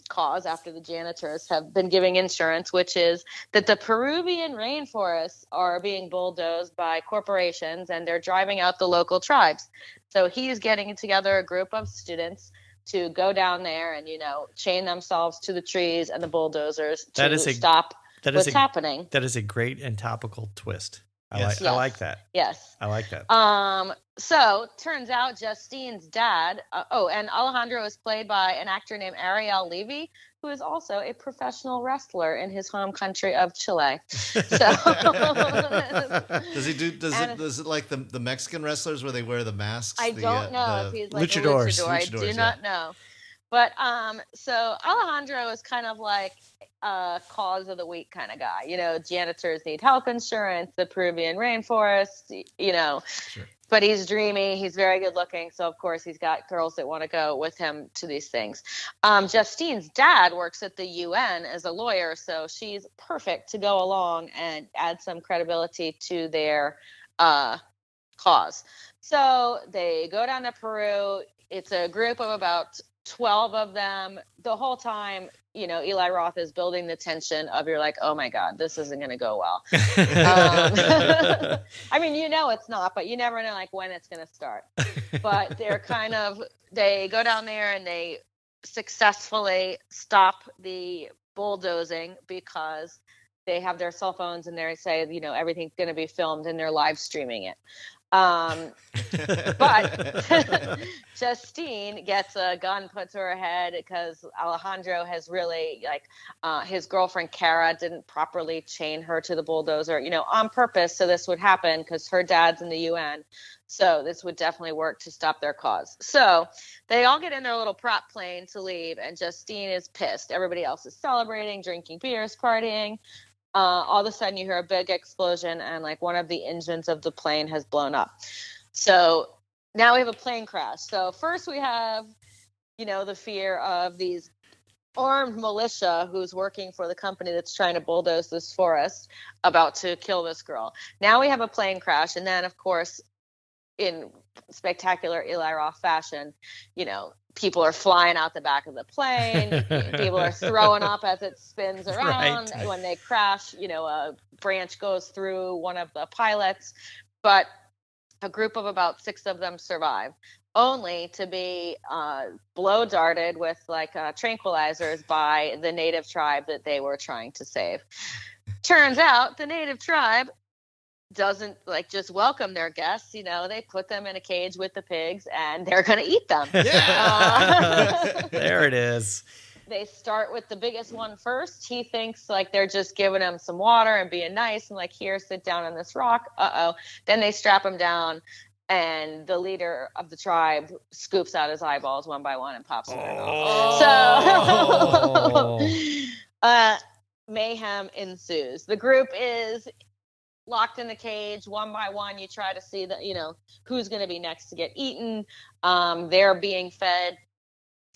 cause after the janitors have been giving insurance, which is that the Peruvian rainforests are being bulldozed by corporations and they're driving out the local tribes. So he's getting together a group of students to go down there and, chain themselves to the trees and the bulldozers to stop what's happening. That is a great and topical twist. Yes. I like that. Yes. I like that. So turns out Justine's dad. And Alejandro is played by an actor named Ariel Levy, who is also a professional wrestler in his home country of Chile. So Does he do? Does it like the Mexican wrestlers where they wear the masks? I don't know if he's like luchadors. a luchador. I do not know. But so Alejandro is kind of like a cause of the week kind of guy. You know, janitors need health insurance, the Peruvian rainforest, you know. Sure. But he's dreamy. He's very good looking. So, of course, he's got girls that want to go with him to these things. Justine's dad works at the UN as a lawyer. So she's perfect to go along and add some credibility to their cause. So they go down to Peru. It's a group of about 12 of them. The whole time, you know, Eli Roth is building the tension of you're like, oh my God, this isn't going to go well. I mean, you know, it's not, but you never know like when it's going to start. But they go down there and they successfully stop the bulldozing because they have their cell phones and they say, you know, everything's going to be filmed and they're live streaming it. But Justine gets a gun put to her head because Alejandro has really his girlfriend Cara didn't properly chain her to the bulldozer, you know, on purpose. So this would happen because her dad's in the UN. So this would definitely work to stop their cause. So they all get in their little prop plane to leave, and Justine is pissed. Everybody else is celebrating, drinking beers, partying. All of a sudden you hear a big explosion and like one of the engines of the plane has blown up. So now we have a plane crash. So first we have, you know, the fear of these armed militia who's working for the company that's trying to bulldoze this forest about to kill this girl. Now we have a plane crash. And then of course, in spectacular Eli Roth fashion, you know, people are flying out the back of the plane. People are throwing up as it spins around. Right. When they crash, you know, a branch goes through one of the pilots. But a group of about 6 of them survive, only to be blow darted with like tranquilizers by the native tribe that they were trying to save. Turns out the native tribe doesn't like just welcome their guests, you know, they put them in a cage with the pigs and they're going to eat them. Yeah. There it is. They start with the biggest one first. He thinks like they're just giving him some water and being nice and like, here, sit down on this rock. Then they strap him down and the leader of the tribe scoops out his eyeballs one by one and pops them in their mouth. So mayhem ensues. The group is locked in the cage one by one. You try to see that, you know, who's going to be next to get eaten. They're being fed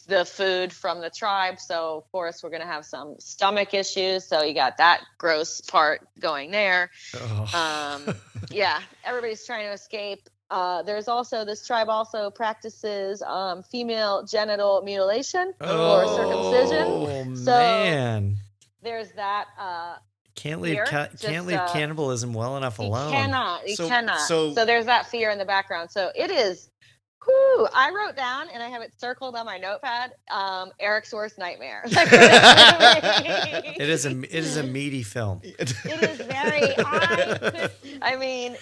the food from the tribe. So of course we're going to have some stomach issues. So you got that gross part going there. Yeah. Everybody's trying to escape. There's also, this tribe also practices female genital mutilation or circumcision. So man. There's that. Can't leave cannibalism well enough alone. You cannot. So there's that fear in the background. So it is, I wrote down, and I have it circled on my notepad, Eric's worst nightmare. It is a meaty film. It is very, I mean,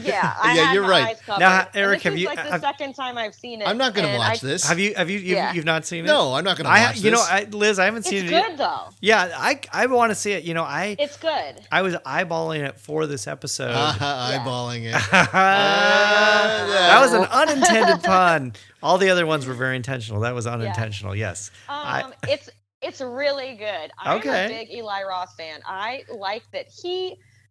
yeah, you're right. Now, Eric, have you? Like the second time I've seen it. I'm not going to watch this. Have you? You've not seen it? No, I'm not going to watch this. You know, Liz, I haven't seen it. It's good though. Yeah, I want to see it. You know, It's good. I was eyeballing it for this episode. Eyeballing it. That was an unintended pun. All the other ones were very intentional. That was unintentional. Yes. It's really good. I'm a big Eli Roth fan. I like that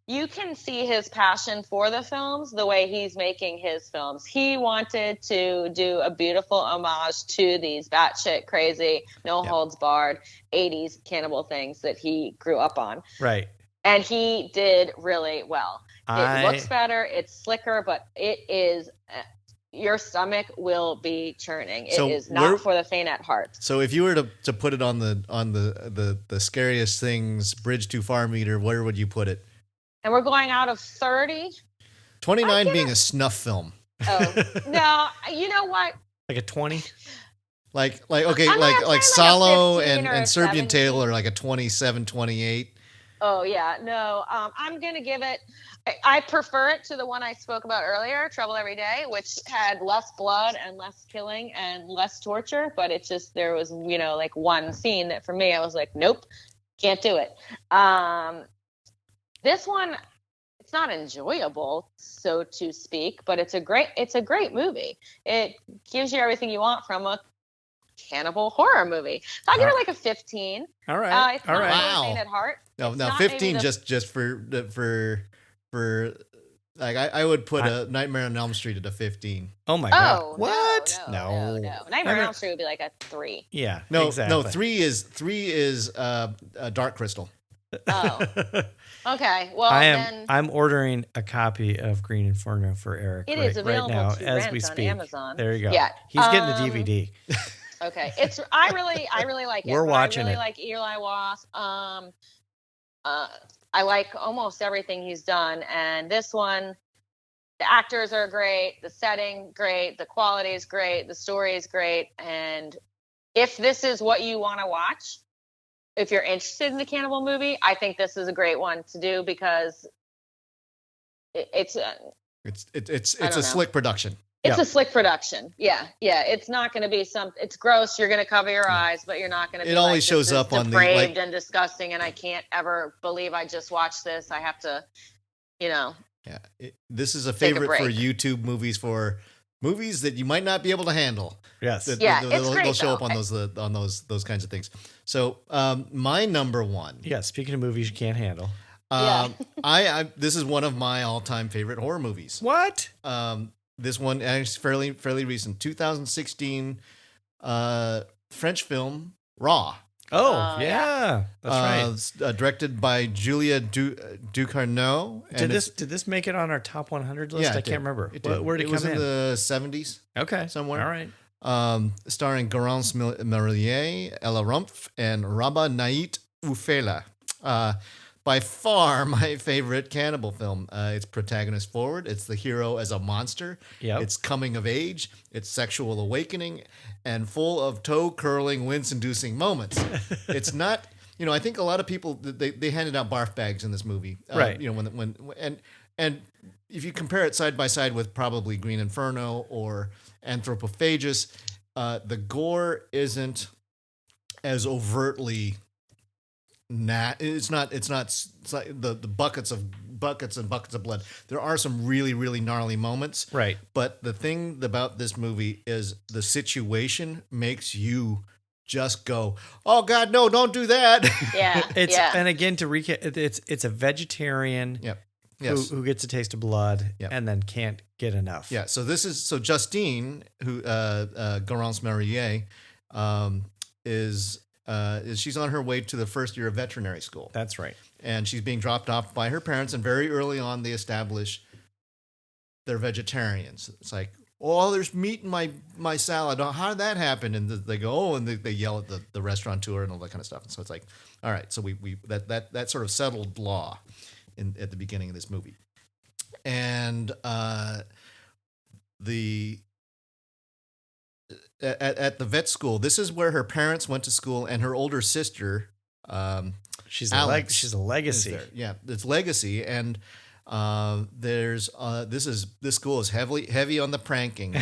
you can see his passion for the films the way he's making his films. He wanted to do a beautiful homage to these batshit crazy, no holds barred 80s cannibal things that he grew up on. Right. And he did really well. It looks better, it's slicker, but it is, your stomach will be churning. It is not for the faint at heart. So if you were to put it on the scariest things bridge too far meter, where would you put it? And we're going out of 30. 29 being a snuff film. Oh, no. You know what? Like a 20? Like Salo and Serbian Tale are like a 27, 28. Oh yeah, no. I'm gonna give it. I prefer it to the one I spoke about earlier, Trouble Every Day, which had less blood and less killing and less torture. But it's just there was like one scene that for me I was like, nope, can't do it. This one, it's not enjoyable, so to speak, but it's a great movie. It gives you everything you want from a cannibal horror movie. So I'll give it like a 15. All right. It's All not right. really Wow. faint at heart. No, It's now not 15 maybe just for like I would put a Nightmare on Elm Street at a 15. Oh my god. Oh, What? no. Nightmare on Elm Street would be like a 3. Yeah. No, exactly. no, 3 is Dark Crystal. Oh, okay. Well, then I'm ordering a copy of Green Inferno for Eric it right, is available right now to as rent we on speak. Amazon. There you go. Yeah. He's getting the DVD. Okay. I really like it. We're watching I really it. like Eli Roth. I like almost everything he's done, and this one, the actors are great, the setting great, the quality is great, the story is great, and if this is what you want to watch, if you're interested in the cannibal movie, I think this is a great one to do because it's a slick production. a slick production. Yeah. It's not going to be it's gross. You're going to cover your eyes, but you're not going to be It always shows up on the depraved and disgusting. And I can't ever believe I just watched this. I have to, Yeah, this is a favorite for break. YouTube movies, for movies that you might not be able to handle. Yes. it's They'll great, show up though. on those kinds of things. So my number one. Yeah. Speaking of movies you can't handle. I this is one of my all-time favorite horror movies. What? This one is fairly recent, 2016 French film Raw. Oh, yeah. That's right. Directed by Julia Ducournau. Did this make it on our top 100 list? I can't remember. Where did it come was in in? the 70s. Okay. somewhere. All right. Starring Garance Marillier, Ella Rumpf, and Rabah Nait Ufela. By far my favorite cannibal film. It's protagonist forward. It's the hero as a monster. Yep. It's coming of age. It's sexual awakening, and full of toe-curling, wince-inducing moments. It's not, I think a lot of people, they handed out barf bags in this movie. Right. And if you compare it side by side with probably Green Inferno or Anthropophagus, the gore isn't as overtly it's like the buckets and buckets of blood. There are some really, really gnarly moments. Right. But the thing about this movie is the situation makes you just go, oh God, no, don't do that. Yeah. And again, to recap, it's a vegetarian Yep. Yes. who gets a taste of blood Yep. and then can't get enough. Yeah. So Justine, who Garance Marillier, is she's on her way to the first year of veterinary school. That's right. And she's being dropped off by her parents, and very early on they establish they're vegetarians. It's like, oh, there's meat in my salad. Oh, how did that happen? And they go, oh, and they yell at the restaurateur and all that kind of stuff. And so it's like, all right, so we that sort of settled law at the beginning of this movie. And at the vet school, this is where her parents went to school, and her older sister, She's Alex, she's a legacy. Yeah, it's legacy, and this school is heavy on the pranking.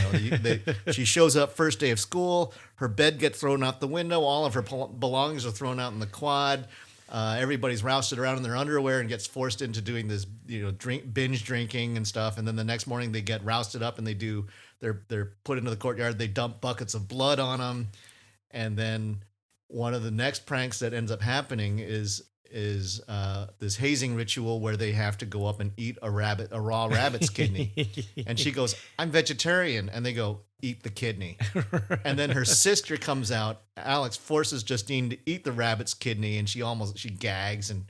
She shows up first day of school, her bed gets thrown out the window, all of her belongings are thrown out in the quad. Everybody's rousted around in their underwear and gets forced into doing this, binge drinking and stuff. And then the next morning they get rousted up and they're put into the courtyard. They dump buckets of blood on them. And then one of the next pranks that ends up happening is this hazing ritual where they have to go up and eat a raw rabbit's kidney. And she goes, I'm vegetarian. And they go, eat the kidney. And then her sister comes out. Alex forces Justine to eat the rabbit's kidney, and she gags and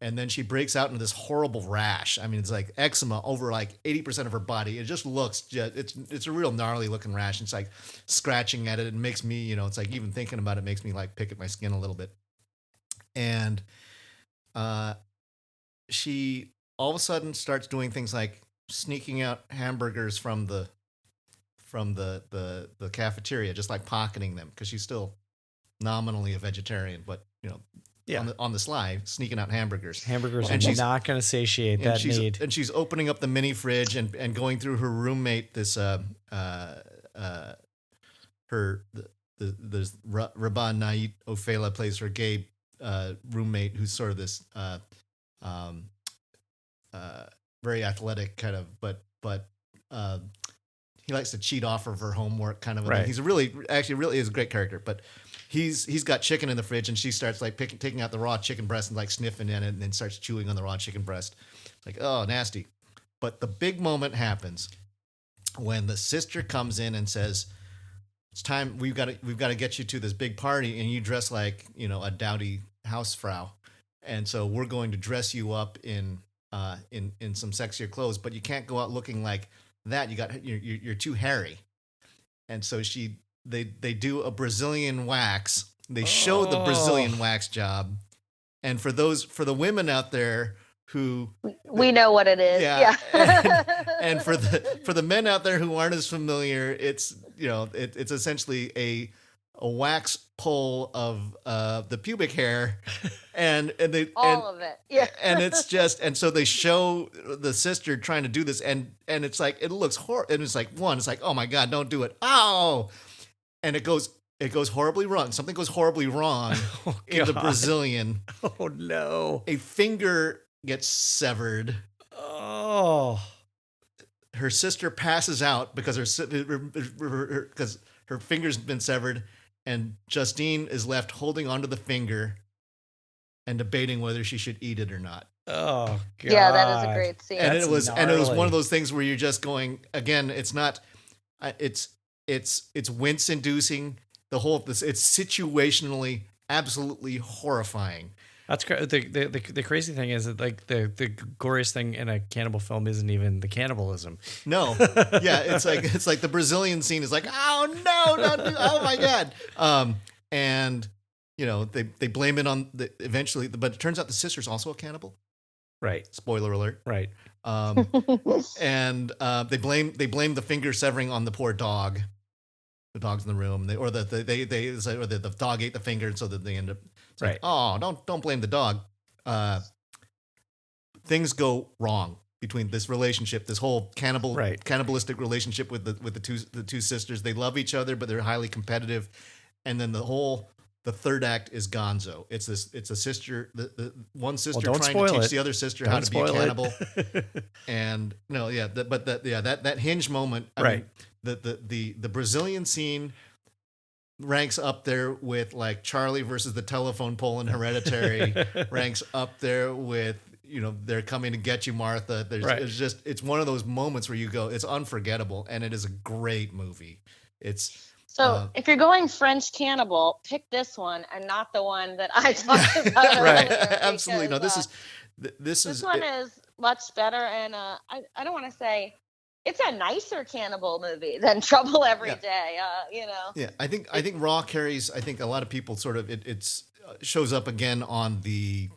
then she breaks out into this horrible rash. I mean, it's like eczema over like 80% of her body. It just looks it's a real gnarly looking rash. It's like scratching at it. It makes me, it's like even thinking about it makes me like pick at my skin a little bit. And she all of a sudden starts doing things like sneaking out hamburgers from the cafeteria, just like pocketing them, because she's still nominally a vegetarian, but on the sly, sneaking out hamburgers. Hamburgers And are she's- not going to satiate that need. And she's opening up the mini fridge and going through her roommate, this Rabban Nait Ofela plays her gay roommate, who's sort of this very athletic kind of, but he likes to cheat off of her homework kind of a thing. He's really is a great character, but he's got chicken in the fridge, and she starts like taking out the raw chicken breast and like sniffing in it, and then starts chewing on the raw chicken breast. It's like, oh, nasty. But the big moment happens when the sister comes in and says, "It's time. We've got to get you to this big party, and you dress like, you know, a dowdy housefrau, and so we're going to dress you up in some sexier clothes, but you can't go out looking like that. You're too hairy." And so they do a Brazilian wax. They show the Brazilian wax job, and for the women out there who we know what it is. Yeah. And for the men out there who aren't as familiar, it's, you know, it's essentially a wax pull of the pubic hair, and they all of it. Yeah. And it's just, and so they show the sister trying to do this, and it's like, it looks horrible, and it's like, oh my God, don't do it. Oh, and it goes horribly wrong. Something goes horribly wrong in the Brazilian. Oh no. A finger gets severed. Oh. Her sister passes out because her finger's been severed, and Justine is left holding onto the finger and debating whether she should eat it or not. Oh God. Yeah, that is a great scene. And it was one of those things where you're just going, again, it's not, it's wince-inducing. It's situationally absolutely horrifying. That's the crazy thing is that like the goriest thing in a cannibal film isn't even the cannibalism. No, yeah, it's like the Brazilian scene is like, oh no, oh my God, and you know they blame it on eventually, but it turns out the sister's also a cannibal. Right. Spoiler alert. Right. And they blame the finger severing on the poor dog. The dog's in the room, or the dog ate the finger, and so that they end up saying, right. Oh, don't blame the dog. Things go wrong between this relationship, this whole cannibalistic relationship with the two sisters. They love each other, but they're highly competitive, and then the third act is gonzo. It's a sister, the one sister trying to teach the other sister how to be a cannibal. And no, yeah, that hinge moment. I mean, the Brazilian scene ranks up there with like Charlie versus the telephone pole in Hereditary. Ranks up there with, you know, They're Coming to Get You, Martha. It's one of those moments where you go, it's unforgettable, and it is a great movie. So if you're going French cannibal, pick this one and not the one that I talked about. Right, absolutely. No, this one is much better, and I don't want to say it's a nicer cannibal movie than Trouble Every Day. You know. Yeah, I think Raw carries. I think a lot of people sort of it's shows up again on the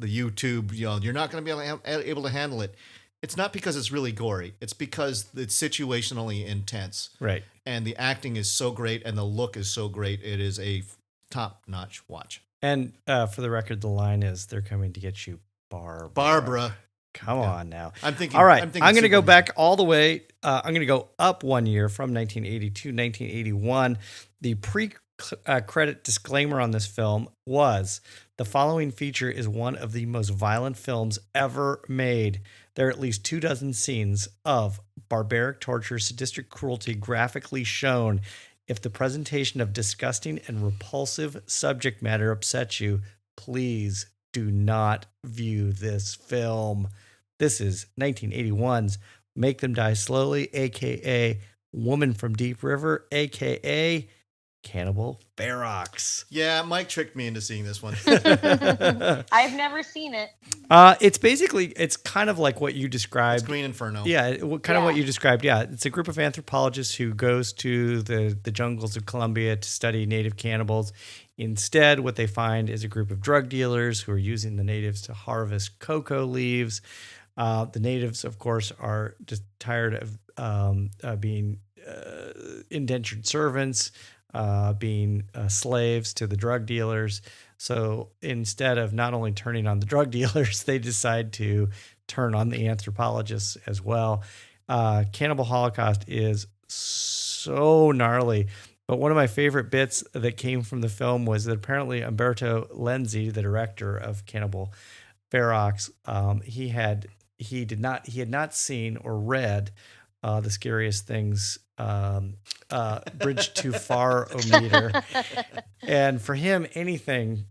YouTube. You know, you're not going to be able to handle it. It's not because it's really gory. It's because it's situationally intense. Right. And the acting is so great, and the look is so great. It is a top-notch watch. And for the record, the line is, "They're coming to get you, Barbara." Come on now. I'm thinking. All right, I'm going to go back all the way. I'm going to go up 1 year from 1980 to 1981. The pre-credit disclaimer on this film was, the following feature is one of the most violent films ever made. There are at least 24 scenes of barbaric torture, sadistic cruelty graphically shown. If the presentation of disgusting and repulsive subject matter upsets you, please do not view this film. This is 1981's Make Them Die Slowly, a.k.a. Woman from Deep River, a.k.a. Cannibal Ferox. Yeah, Mike tricked me into seeing this one. I've never seen it. It's kind of like what you described. It's Green Inferno. Yeah, kind of what you described. Yeah, it's a group of anthropologists who goes to the jungles of Colombia to study native cannibals. Instead, what they find is a group of drug dealers who are using the natives to harvest cocoa leaves. The natives, of course, are just tired of being indentured servants, being slaves to the drug dealers. So instead of not only turning on the drug dealers, they decide to turn on the anthropologists as well. Cannibal Holocaust is so gnarly. But one of my favorite bits that came from the film was that apparently Umberto Lenzi, the director of Cannibal Ferox, he had not seen or read the Scariest Things Bridge Too Far o-meter. And for him, anything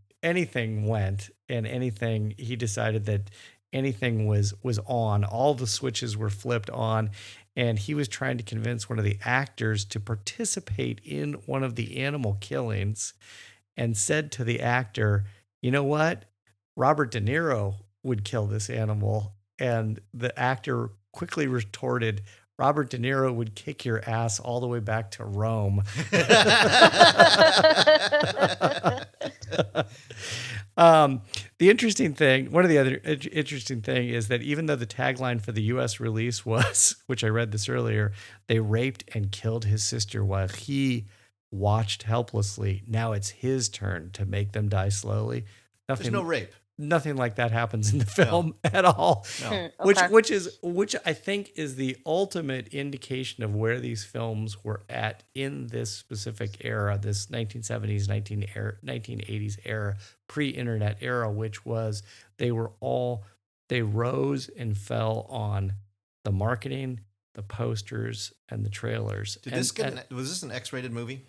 went, and anything, he decided that anything was on. All the switches were flipped on, and he was trying to convince one of the actors to participate in one of the animal killings, and said to the actor, "You know what? Robert De Niro would kill this animal." And the actor quickly retorted, "Robert De Niro would kick your ass all the way back to Rome." The interesting thing, one of the other interesting thing is that even though the tagline for the U.S. release was, which I read this earlier, they raped and killed his sister while he watched helplessly. Now it's his turn to make them die slowly. There's no rape. Nothing like that happens in the film at all. No. Okay. Which I think is the ultimate indication of where these films were at in this specific era, this 1970s, 1980s era, pre-internet era, which was they rose and fell on the marketing, the posters, and the trailers. Was this an X-rated movie?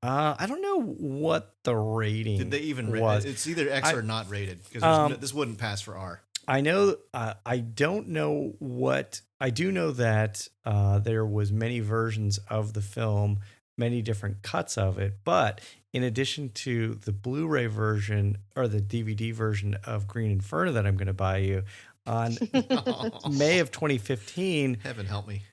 I don't know what the rating Did they even was. It's either X or not rated, because this wouldn't pass for R. I know. I don't know what. I do know that there was many versions of the film, many different cuts of it. But in addition to the Blu-ray version or the DVD version of Green Inferno that I'm going to buy you on May of 2015, Heaven help me.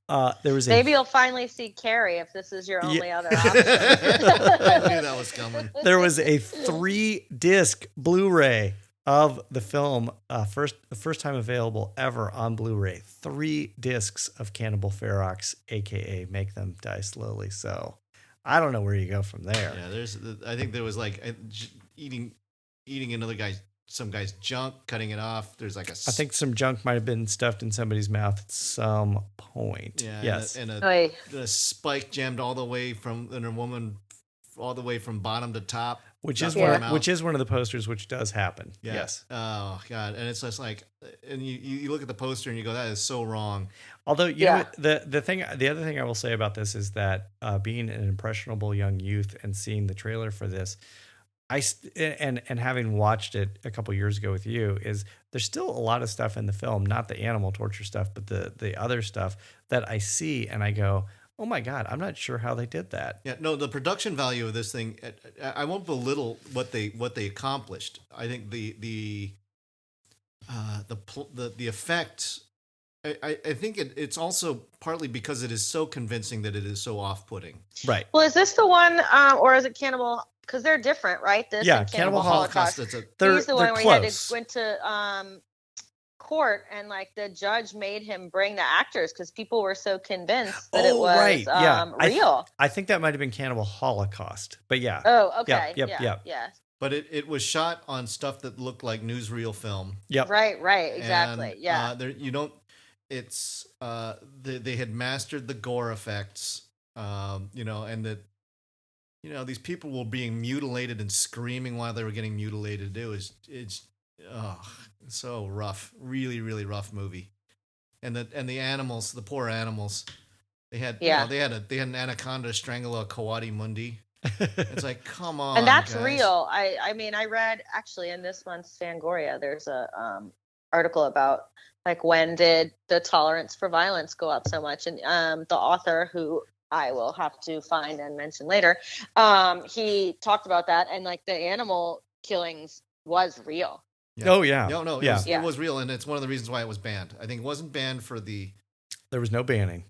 there was Maybe you'll finally see Carrie if this is your only other option. I knew that was coming. There was a 3-disc Blu-ray of the film, first time available ever on Blu-ray. 3 discs of Cannibal Ferox, aka Make Them Die Slowly. So I don't know where you go from there. Yeah, I think there was like eating some guy's junk, cutting it off. There's like I think some junk might have been stuffed in somebody's mouth at some point. Yeah, Yes. and Oy. a spike jammed all the way from a woman, all the way from bottom to top. Which is Yeah. one of the posters, which does happen. Yeah. Yes. Oh God, and it's just like, and you look at the poster and you go, that is so wrong. Although you know the other thing I will say about this is that being an impressionable young youth and seeing the trailer for this, and having watched it a couple years ago with you, is there's still a lot of stuff in the film, not the animal torture stuff, but the other stuff that I see and I go, oh my God, I'm not sure how they did that. Yeah, no, the production value of this thing, I won't belittle what they accomplished. I think the effect. I think it's also partly because it is so convincing that it is so off-putting. Right. Well, is this the one, or is it Cannibal? Because they're different, right? This Yeah, and Cannibal Holocaust. He's They're the one where close. he went to court, and like the judge made him bring the actors because people were so convinced that it was real. I think that might have been Cannibal Holocaust, but yeah. Oh, okay. Yep. Yeah. But it was shot on stuff that looked like newsreel film. Yep. Right. Exactly. And, yeah. You don't. It's they had mastered the gore effects. And that. These people were being mutilated and screaming while they were getting mutilated. It's so rough, really, really rough movie. And the animals, the poor animals, they had they had an anaconda strangle a coati mundi. It's like, come on, and that's guys. real. I mean, I read actually in this month's Fangoria, there's a article about like when did the tolerance for violence go up so much, and the author, who I will have to find and mention later, he talked about that, and like the animal killings was real. Yeah. Oh yeah. No, it was real, and it's one of the reasons why it was banned. I think it wasn't banned for the. There was no banning.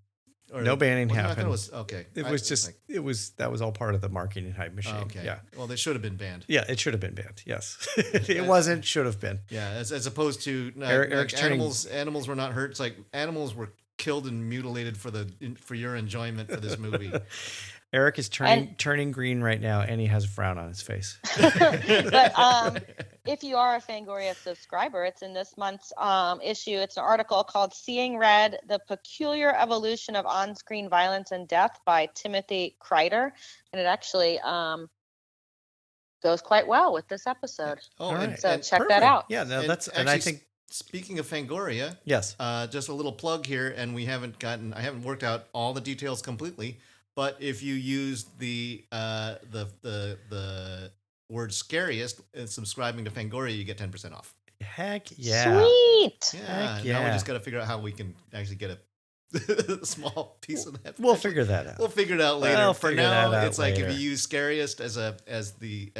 No banning happened. Okay. It was that was all part of the marketing hype machine. Oh, okay. Yeah. Well, they should have been banned. Yeah, it should have been banned. Yes. It wasn't, should have been. Yeah, as opposed to Eric's animals were not hurt. It's like animals were killed and mutilated for your enjoyment for this movie. Eric is turning green right now, and he has a frown on his face. But if you are a Fangoria subscriber, it's in this month's issue. It's an article called Seeing Red, The Peculiar Evolution of On-Screen Violence and Death by Timothy Kreider. And it actually goes quite well with this episode. Oh, right. So check Perfect. that out. Yeah, no, And that's, actually, and I think, speaking of Fangoria, yes. Just a little plug here, and I haven't worked out all the details completely, but if you use the word scariest and subscribing to Fangoria, you get 10% off. Heck yeah. Sweet. Yeah, Heck now we yeah. just got to figure out how we can actually get a small piece of that. We'll figure that out. We'll figure it out later. We'll For figure now, that out it's like later. if you use scariest as the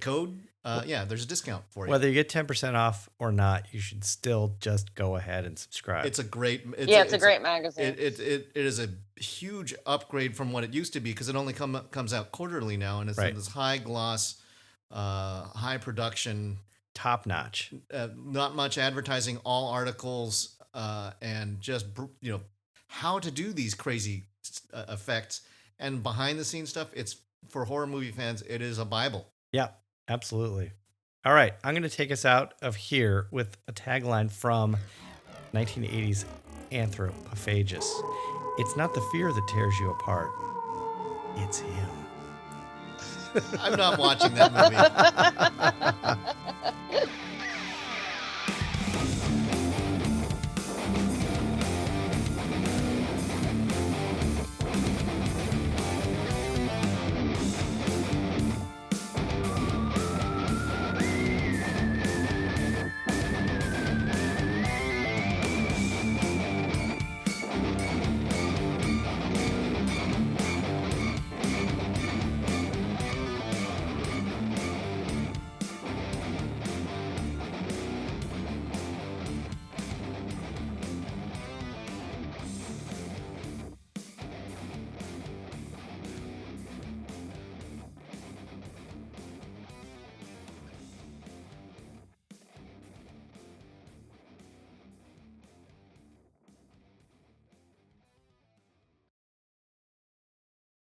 code, yeah, there's a discount for you. Whether you get 10% off or not, you should still just go ahead and subscribe. It's a great. It's a great magazine. It is a huge upgrade from what it used to be because it only comes out quarterly now, and it's in this high gloss, high production, top notch. Not much advertising, all articles, and just how to do these crazy effects and behind the scenes stuff. It's for horror movie fans. It is a Bible. Yeah, absolutely. All right, I'm going to take us out of here with a tagline from 1980's Anthropophagus. It's not the fear that tears you apart. It's him. I'm not watching that movie.